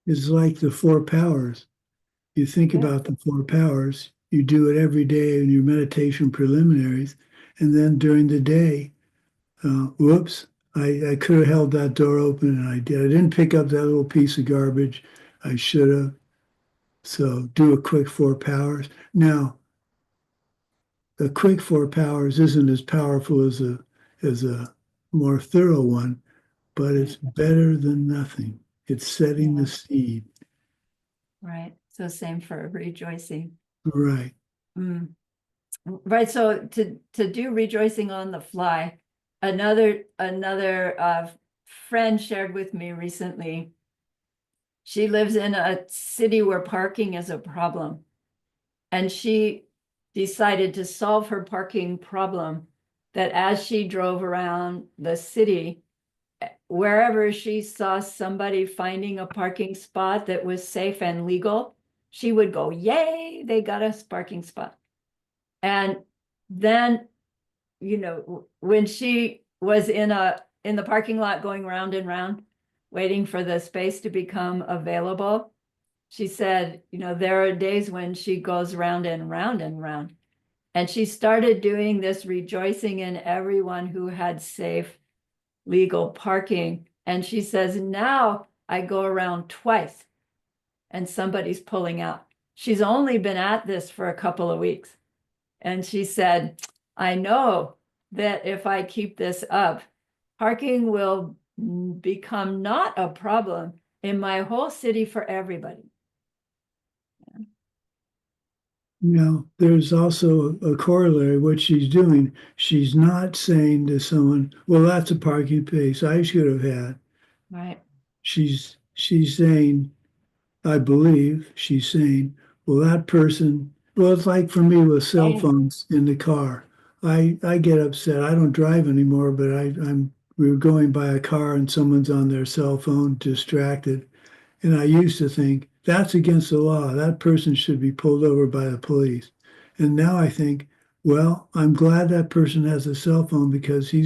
Speaker 3: It's like the four powers. You think
Speaker 1: Yeah.
Speaker 3: about the four powers, you do it every day in your meditation preliminaries, and then during the day, whoops, I could have held that door open and I did. I didn't pick up that little piece of garbage. I should have. So do a quick four powers. Now, the quick four powers isn't as powerful as a more thorough one, but it's better than nothing. It's setting the seed.
Speaker 1: Right. So same for rejoicing.
Speaker 3: Right.
Speaker 1: Right. So to do rejoicing on the fly, another friend shared with me recently. She lives in a city where parking is a problem. And she decided to solve her parking problem that as she drove around the city, wherever she saw somebody finding a parking spot that was safe and legal, she would go, yay, they got us parking spot. And then, when she was in the parking lot going round and round, waiting for the space to become available, she said, there are days when she goes round and round and round. And she started doing this, rejoicing in everyone who had safe, legal parking. And she says, now I go around twice and somebody's pulling out. She's only been at this for a couple of weeks. And she said, I know that if I keep this up, parking will become not a problem in my whole city for everybody.
Speaker 3: There's also a corollary. What she's doing, she's not saying to someone, well, that's a parking space I should have had.
Speaker 1: Right.
Speaker 3: She's saying, I believe she's saying, well, that person, well, it's like for me with cell phones in the car. I get upset. I don't drive anymore, but we were going by a car and someone's on their cell phone distracted. And I used to think that's against the law. That person should be pulled over by the police. And now I think, well, I'm glad that person has a cell phone because he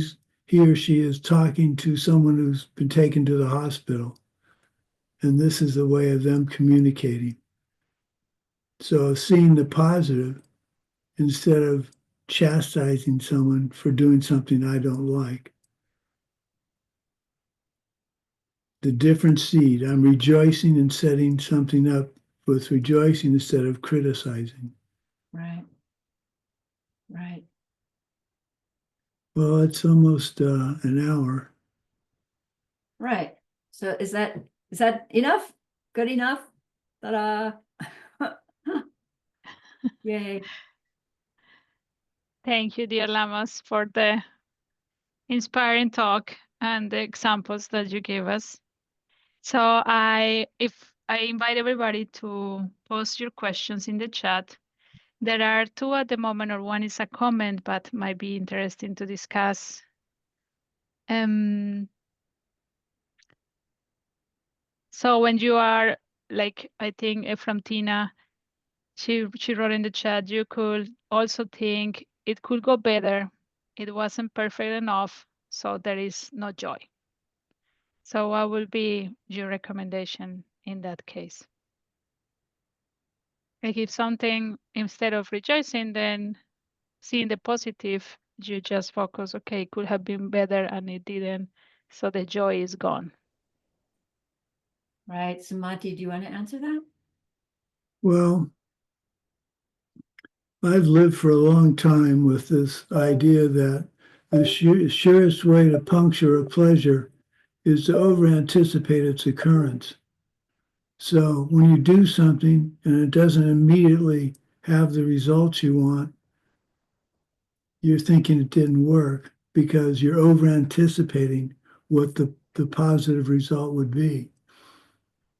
Speaker 3: or she is talking to someone who's been taken to the hospital. And this is a way of them communicating. So seeing the positive instead of chastising someone for doing something I don't like. The different seed. I'm rejoicing and setting something up with rejoicing instead of criticizing.
Speaker 1: Right. Right.
Speaker 3: Well, it's almost an hour.
Speaker 1: Right. So is that enough? Good enough? Ta-da. Yay.
Speaker 2: Thank you, dear Lamas, for the inspiring talk and the examples that you gave us. So I invite everybody to post your questions in the chat. There are two at the moment, or one is a comment, but might be interesting to discuss. So when you are, like, I think from Tina, she wrote in the chat, you could also think it could go better. It wasn't perfect enough, so there is no joy. So what will be your recommendation in that case? Like if something, instead of rejoicing, then seeing the positive, you just focus, okay, it could have been better and it didn't. So the joy is gone.
Speaker 1: Right. Sumati, do you want to answer that?
Speaker 3: Well, I've lived for a long time with this idea that the surest way to puncture a pleasure is to over-anticipate its occurrence. So when you do something and it doesn't immediately have the results you want, you're thinking it didn't work because you're over-anticipating what the positive result would be.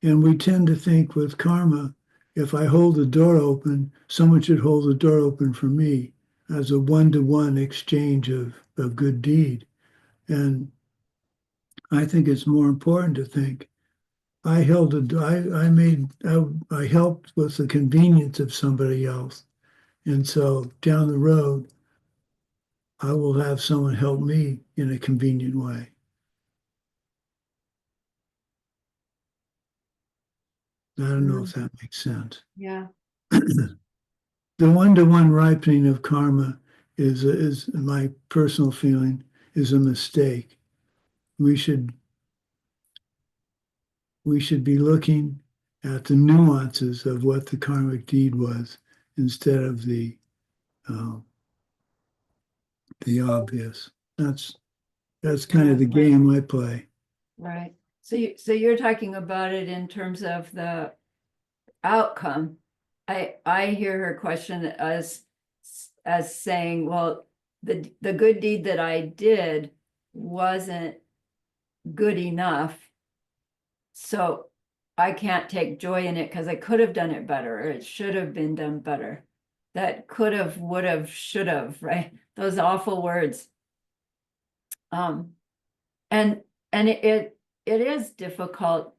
Speaker 3: And we tend to think with karma, if I hold the door open, someone should hold the door open for me as a one-to-one exchange of good deed. And I think it's more important to think, I helped with the convenience of somebody else. And so down the road, I will have someone help me in a convenient way. I don't know if that makes sense.
Speaker 1: Yeah.
Speaker 3: The one-to-one ripening of karma is my personal feeling, is a mistake. We should be looking at the nuances of what the karmic deed was instead of the obvious. That's kind of the game I play.
Speaker 1: Right. So you're talking about it in terms of the outcome. I hear her question as saying, well, the good deed that I did wasn't good enough, so I can't take joy in it because I could have done it better, or it should have been done better. That could have, would have, should have, right? Those awful words. And it is difficult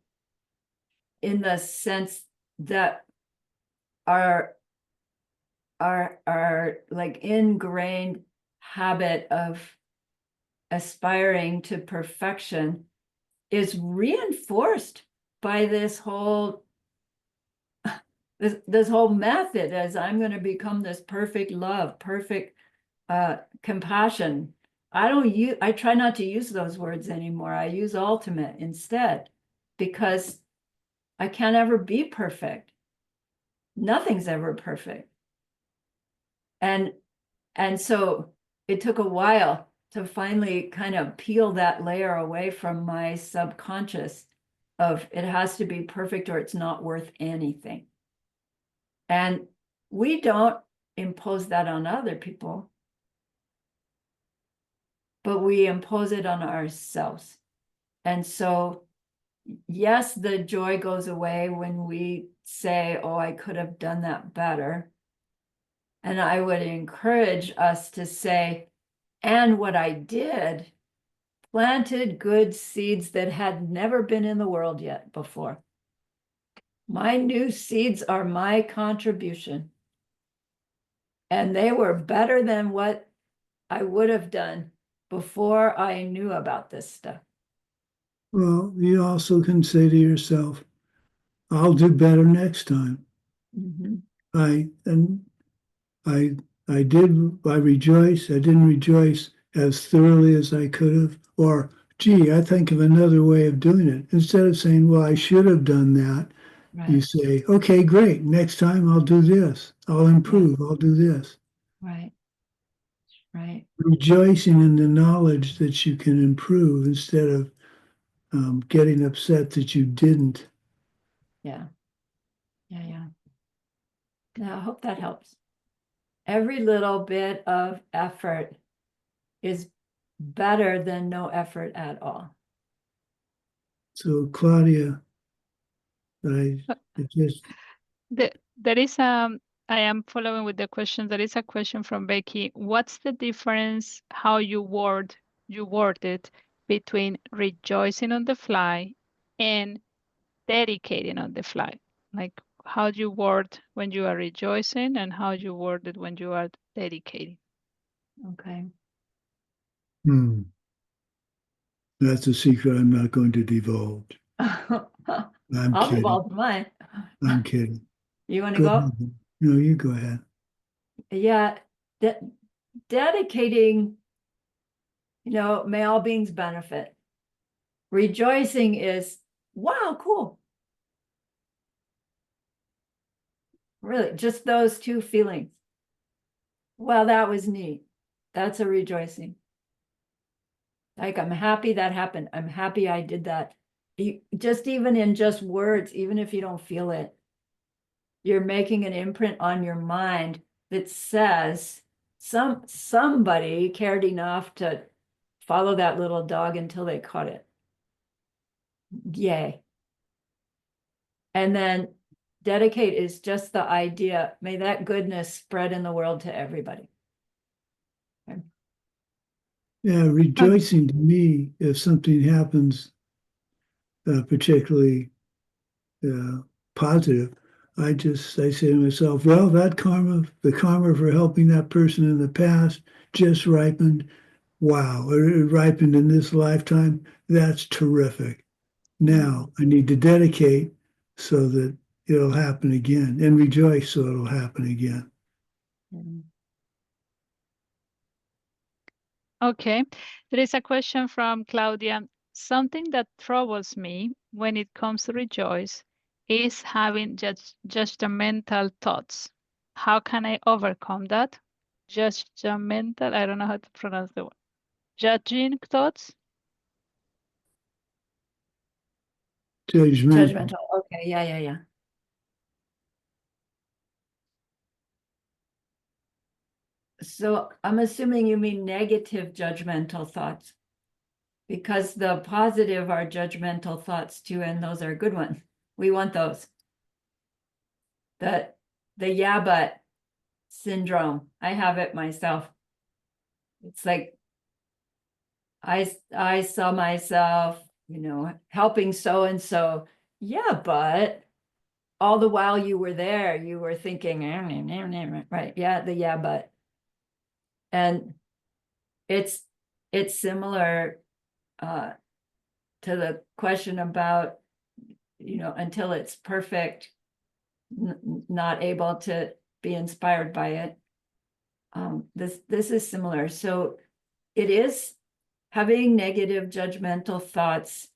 Speaker 1: in the sense that our like ingrained habit of aspiring to perfection is reinforced by this whole this whole method, as I'm going to become this perfect love, perfect compassion. I try not to use those words anymore. I use ultimate instead, because I can't ever be perfect. Nothing's ever perfect. And so it took a while to finally kind of peel that layer away from my subconscious of it has to be perfect or it's not worth anything. And we don't impose that on other people, but we impose it on ourselves. And so, yes, the joy goes away when we say, oh, I could have done that better. And I would encourage us to say, and what I did planted good seeds that had never been in the world yet before. My new seeds are my contribution. And they were better than what I would have done before I knew about this stuff.
Speaker 3: Well, you also can say to yourself, I'll do better next time.
Speaker 1: Mm-hmm.
Speaker 3: I rejoice. I didn't rejoice as thoroughly as I could have. Or, gee, I think of another way of doing it. Instead of saying, well, I should have done that,
Speaker 1: Right.
Speaker 3: you say, okay, great. Next time I'll do this. I'll improve. I'll do this.
Speaker 1: Right. Right.
Speaker 3: Rejoicing in the knowledge that you can improve instead of getting upset that you didn't.
Speaker 1: Yeah. Yeah. I hope that helps. Every little bit of effort is better than no effort at all.
Speaker 3: So, Claudia, I just
Speaker 2: There is I am following with the question. There is a question from Becky. What's the difference how you word it between rejoicing on the fly and dedicating on the fly? Like how do you word when you are rejoicing and how you word it when you are dedicating?
Speaker 1: Okay.
Speaker 3: That's a secret I'm not going to divulge. I'm
Speaker 1: I'll
Speaker 3: kidding.
Speaker 1: divulge mine.
Speaker 3: I'm kidding.
Speaker 1: You want to
Speaker 3: Go
Speaker 1: go?
Speaker 3: ahead. No, you go ahead.
Speaker 1: Yeah, dedicating, may all beings benefit. Rejoicing is, wow, cool. Really, just those two feelings. Well, that was neat. That's a rejoicing. Like, I'm happy that happened. I'm happy I did that. Just even in just words, even if you don't feel it, you're making an imprint on your mind that says somebody cared enough to follow that little dog until they caught it. Yay. And then dedicate is just the idea, may that goodness spread in the world to everybody. Okay.
Speaker 3: Yeah, rejoicing to me, if something happens particularly positive, I say to myself, well, the karma for helping that person in the past just ripened. Wow, it ripened in this lifetime. That's terrific. Now I need to dedicate so that it'll happen again, and rejoice so it'll happen again.
Speaker 2: Okay, there is a question from Claudia. Something that troubles me when it comes to rejoice is having judgmental thoughts. How can I overcome that? Judgmental, I don't know how to pronounce the word. Judging thoughts?
Speaker 1: Judgmental. Okay, yeah. So I'm assuming you mean negative judgmental thoughts, because the positive are judgmental thoughts too, and those are good ones. We want those. The yeah, but syndrome. I have it myself. It's like I saw myself, helping so and so. Yeah, but all the while you were there, you were thinking, right? Yeah, the yeah, but. And it's similar to the question about, until it's perfect, not able to be inspired by it. This is similar. So it is having negative judgmental thoughts.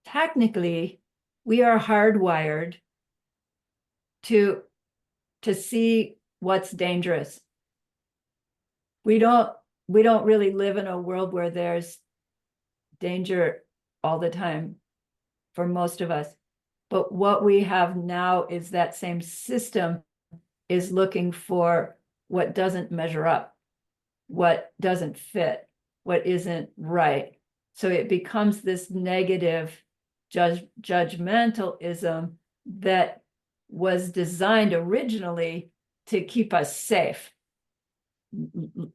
Speaker 1: Technically, we are hardwired to see what's dangerous. We don't really live in a world where there's danger all the time for most of us. But what we have now is that same system is looking for what doesn't measure up, what doesn't fit, what isn't right. So it becomes this negative judgmentalism that was designed originally to keep us safe.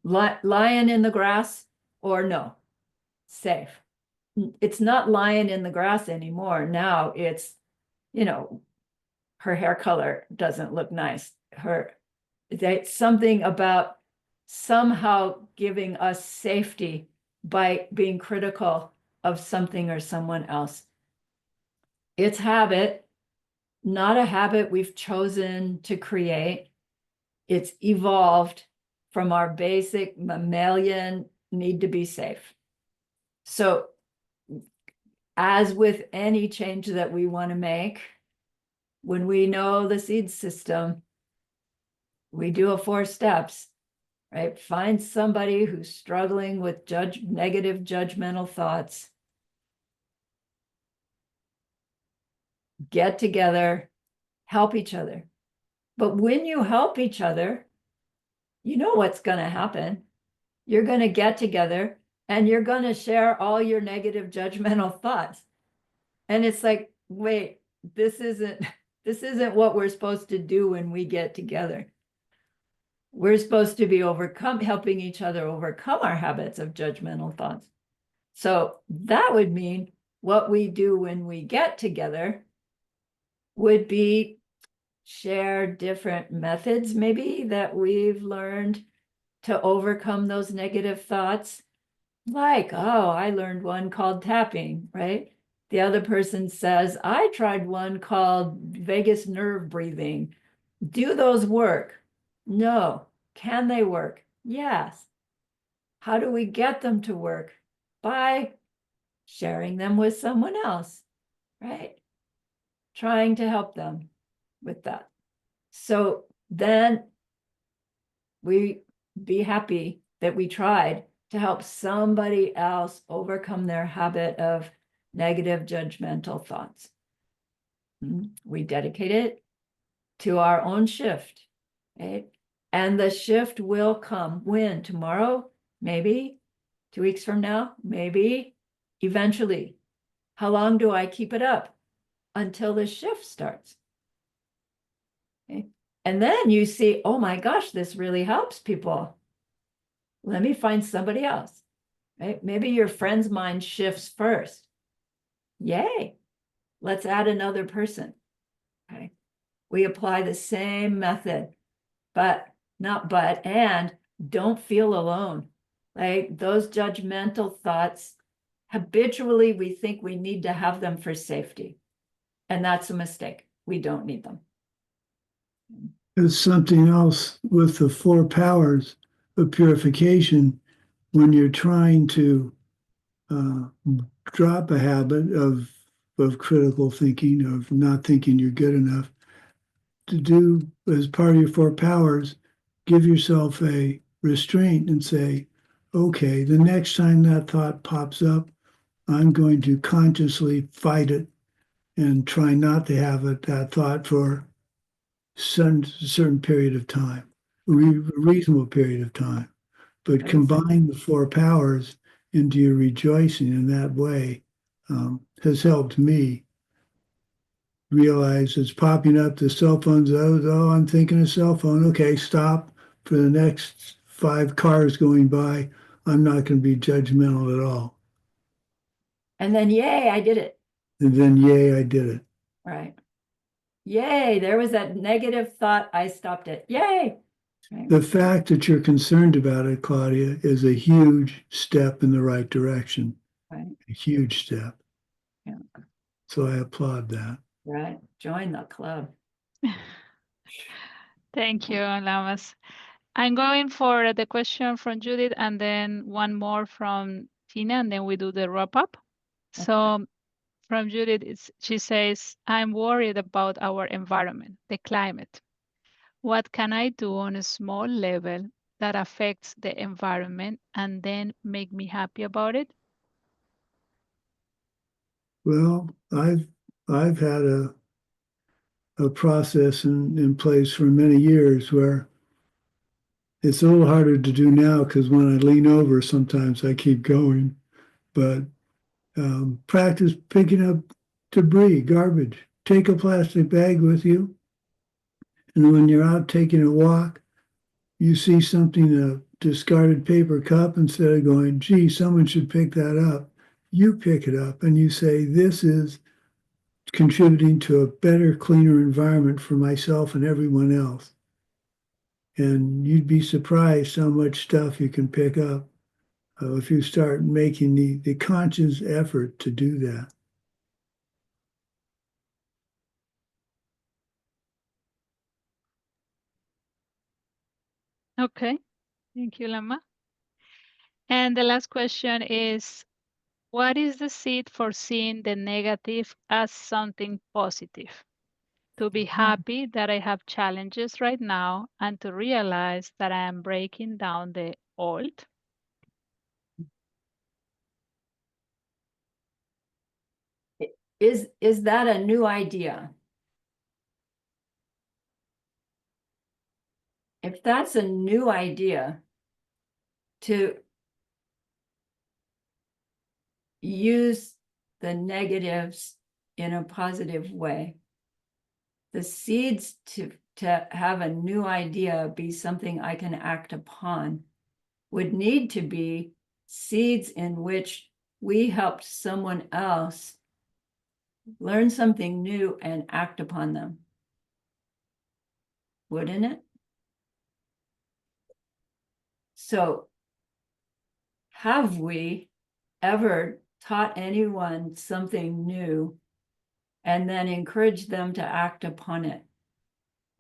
Speaker 1: Lion in the grass or no, safe. It's not lying in the grass anymore. Now it's, her hair color doesn't look nice. Something about somehow giving us safety by being critical of something or someone else. It's habit, not a habit we've chosen to create. It's evolved from our basic mammalian need to be safe. So as with any change that we want to make, when we know the seed system, we do a 4 steps, right? Find somebody who's struggling with negative judgmental thoughts. Get together, help each other. But when you help each other, you know what's going to happen. You're going to get together and you're going to share all your negative judgmental thoughts. And it's like, wait, this isn't what we're supposed to do when we get together. We're supposed to be helping each other overcome our habits of judgmental thoughts. So that would mean what we do when we get together would be share different methods maybe that we've learned to overcome those negative thoughts. Like, oh, I learned one called tapping, right? The other person says, I tried one called vagus nerve breathing. Do those work? No. Can they work? Yes. How do we get them to work? By sharing them with someone else, right? Trying to help them with that. So then we be happy that we tried to help somebody else overcome their habit of negative judgmental thoughts. We dedicate it to our own shift, right? And the shift will come when? Tomorrow? Maybe 2 weeks from now? Maybe eventually. How long do I keep it up? Until the shift starts. Okay. And then you see, oh my gosh, this really helps people. Let me find somebody else, right? Maybe your friend's mind shifts first. Yay, let's add another person, okay? We apply the same method, and don't feel alone. Like those judgmental thoughts, habitually, we think we need to have them for safety. And that's a mistake. We don't need them.
Speaker 3: There's something else with the 4 powers of purification when you're trying to drop a habit of critical thinking, of not thinking you're good enough. To do as part of your 4 powers, give yourself a restraint and say, okay, the next time that thought pops up, I'm going to consciously fight it and try not to have that thought for certain period of time, a reasonable period of time. But combine the 4 powers into your rejoicing in that way has helped me realize it's popping up. The cell phones, oh, I'm thinking of cell phone. Okay, stop. For the next 5 cars going by, I'm not going to be judgmental at all.
Speaker 1: And then, yay, I did it.
Speaker 3: And then, yay, I did it.
Speaker 1: Right. Yay, there was that negative thought. I stopped it. Yay. Right.
Speaker 3: The fact that you're concerned about it, Claudia, is a huge step in the right direction.
Speaker 1: Right.
Speaker 3: A huge step.
Speaker 1: Yeah.
Speaker 3: So I applaud that.
Speaker 1: Right. Join the club.
Speaker 2: Thank you, Lamas. I'm going for the question from Judith and then one more from Tina, and then we do the wrap up.
Speaker 1: Okay.
Speaker 2: So from Judith, she says, I'm worried about our environment, the climate. What can I do on a small level that affects the environment and then make me happy about it?
Speaker 3: Well, I've had a process in place for many years where it's a little harder to do now because when I lean over, sometimes I keep going. But practice picking up debris, garbage. Take a plastic bag with you. And when you're out taking a walk, you see something, a discarded paper cup, instead of going, gee, someone should pick that up, you pick it up and you say, this is contributing to a better, cleaner environment for myself and everyone else. And you'd be surprised how much stuff you can pick up if you start making the conscious effort to do that.
Speaker 2: Okay, thank you, Lama. And the last question is, what is the seed for seeing the negative as something positive? To be happy that I have challenges right now and to realize that I am breaking down the old.
Speaker 1: Is that a new idea? If that's a new idea, to use the negatives in a positive way, the seeds to have a new idea be something I can act upon would need to be seeds in which we helped someone else learn something new and act upon them. Wouldn't it? So, have we ever taught anyone something new and then encouraged them to act upon it?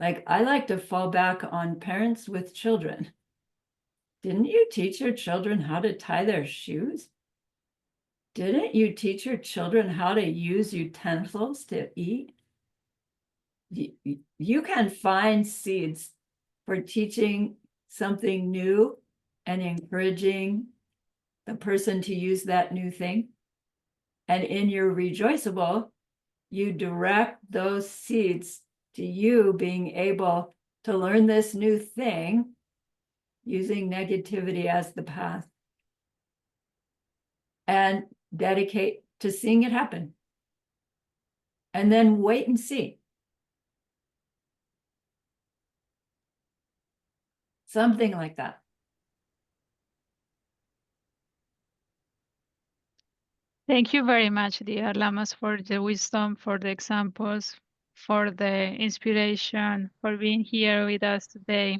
Speaker 1: Like, I like to fall back on parents with children. Didn't you teach your children how to tie their shoes? Didn't you teach your children how to use utensils to eat? You can find seeds for teaching something new and encouraging the person to use that new thing. And in your rejoiceable, you direct those seeds to you being able to learn this new thing using negativity as the path and dedicate to seeing it happen. And then wait and see. Something like that.
Speaker 2: Thank you very much, dear Lamas, for the wisdom, for the examples, for the inspiration, for being here with us today.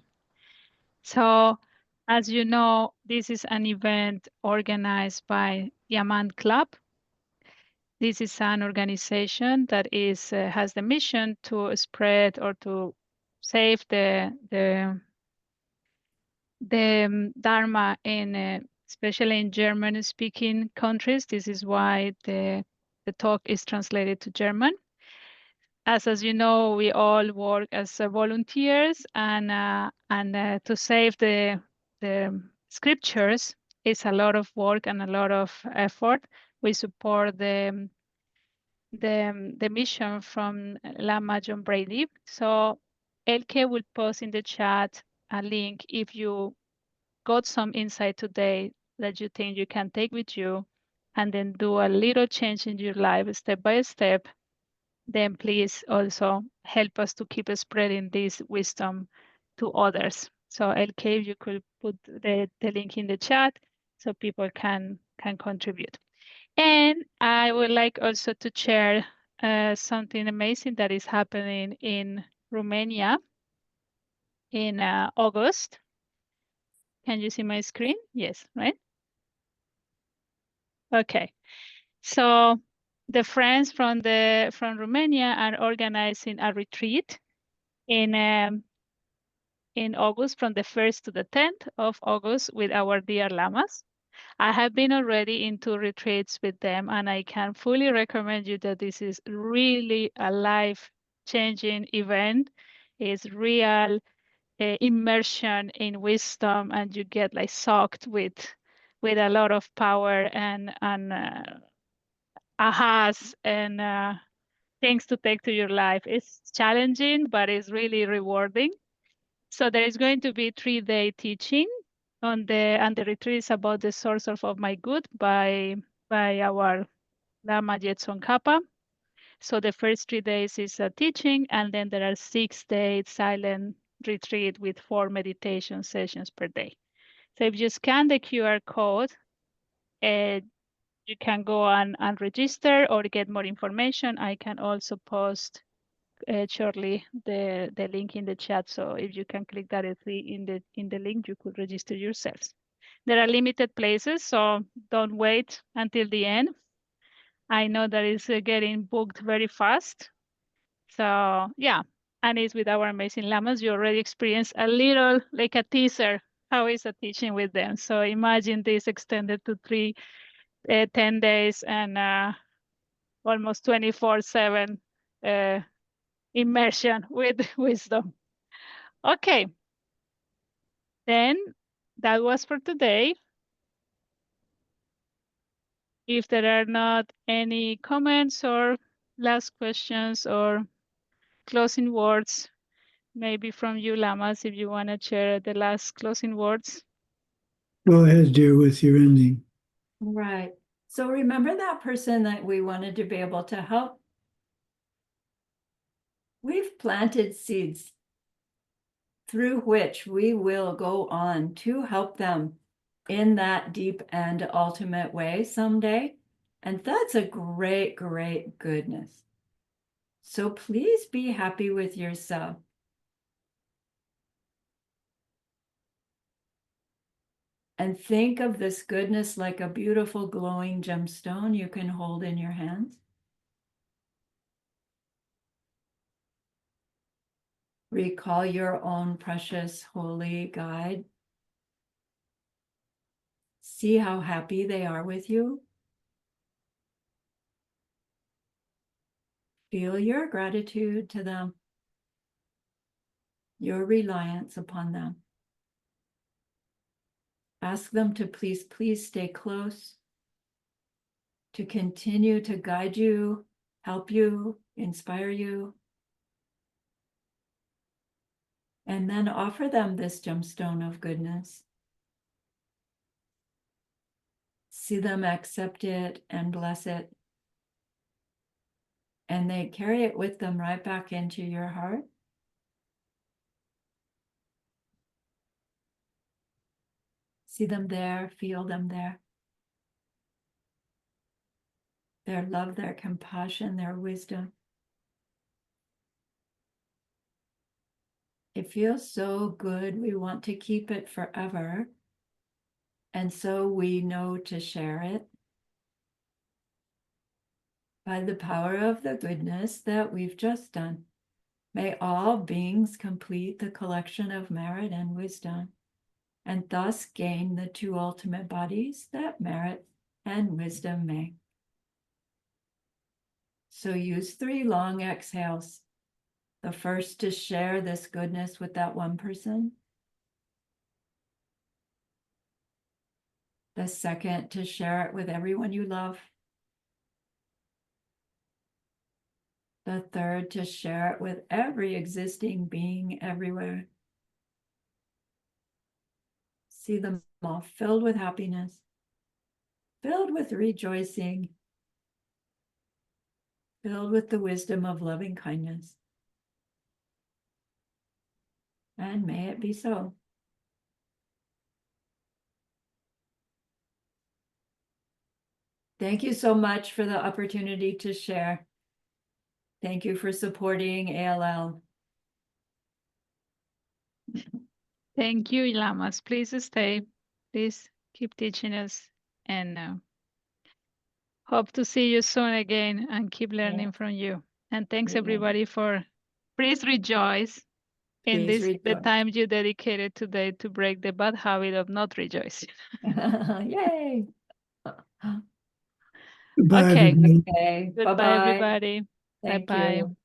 Speaker 2: So, as you know, this is an event organized by Diamant Club. This is an organization that has the mission to spread or to save the Dharma in especially in German-speaking countries. This is why the talk is translated to German. As you know, we all work as volunteers, and to save the scriptures is a lot of work and a lot of effort. We support the mission from Lama John Brady. So Elke will post in the chat a link if you got some insight today that you think you can take with you and then do a little change in your life step by step, then please also help us to keep spreading this wisdom to others. So LK, if you could put the link in the chat so people can contribute. And I would like also to share something amazing that is happening in Romania in August. Can you see my screen? Yes, right? Okay. So the friends from Romania are organizing a retreat in August, from the 1st to the 10th of August, with our dear Lamas. I have been already in 2 retreats with them, and I can fully recommend you that this is really a life-changing event. It's real immersion in wisdom, and you get like soaked with a lot of power and ahas and things to take to your life. It's challenging, but it's really rewarding. So there is going to be 3-day teaching and the retreat is about the source of my good by our Lama Jetson Kappa. So the first 3 days is a teaching, and then there are 6 days silent retreat with 4 meditation sessions per day. So if you scan the QR code, you can go and register or get more information. I can also post shortly the link in the chat. So if you can click directly in the link, you could register yourselves. There are limited places, so don't wait until the end. I know that it's getting booked very fast. So yeah, and it's with our amazing lamas. You already experienced a little, like a teaser, how is a teaching with them. So imagine this extended to 10 days and almost 24/7 immersion with wisdom. Okay, then that was for today. If there are not any comments or last questions or closing words, maybe from you, Lamas, if you want to share the last closing words.
Speaker 3: Go ahead, dear, with your ending.
Speaker 1: Right. So remember that person that we wanted to be able to help? We've planted seeds through which we will go on to help them in that deep and ultimate way someday. And that's a great, great goodness. So please be happy with yourself. And think of this goodness like a beautiful glowing gemstone you can hold in your hands. Recall your own precious holy guide. See how happy they are with you. Feel your gratitude to them, your reliance upon them. Ask them to please stay close, to continue to guide you, help you, inspire you. And then offer them this gemstone of goodness. See them accept it and bless it. And they carry it with them right back into your heart. See them there, feel them there. Their love, their compassion, their wisdom. It feels so good. We want to keep it forever. And so we know to share it by the power of the goodness that we've just done. May all beings complete the collection of merit and wisdom, and thus gain the two ultimate bodies that merit and wisdom make. So use 3 long exhales. The first to share this goodness with that one person. The second to share it with everyone you love. The third to share it with every existing being everywhere. See them all filled with happiness, filled with rejoicing, filled with the wisdom of loving kindness. And may it be so. Thank you so much for the opportunity to share. Thank you for supporting ALL.
Speaker 2: Thank you, Lamas. Please stay. Please keep teaching us, and hope to see you soon again and keep learning from you. And thanks
Speaker 1: Amen.
Speaker 2: everybody for, please rejoice in
Speaker 1: Please
Speaker 2: the
Speaker 1: rejoice.
Speaker 2: time you dedicated today to break the bad habit of not rejoicing.
Speaker 1: Yay.
Speaker 3: Goodbye,
Speaker 2: Okay.
Speaker 3: everybody.
Speaker 1: Okay.
Speaker 2: Goodbye,
Speaker 1: Bye-bye.
Speaker 2: everybody.
Speaker 1: Thank
Speaker 2: Bye-bye.
Speaker 1: you.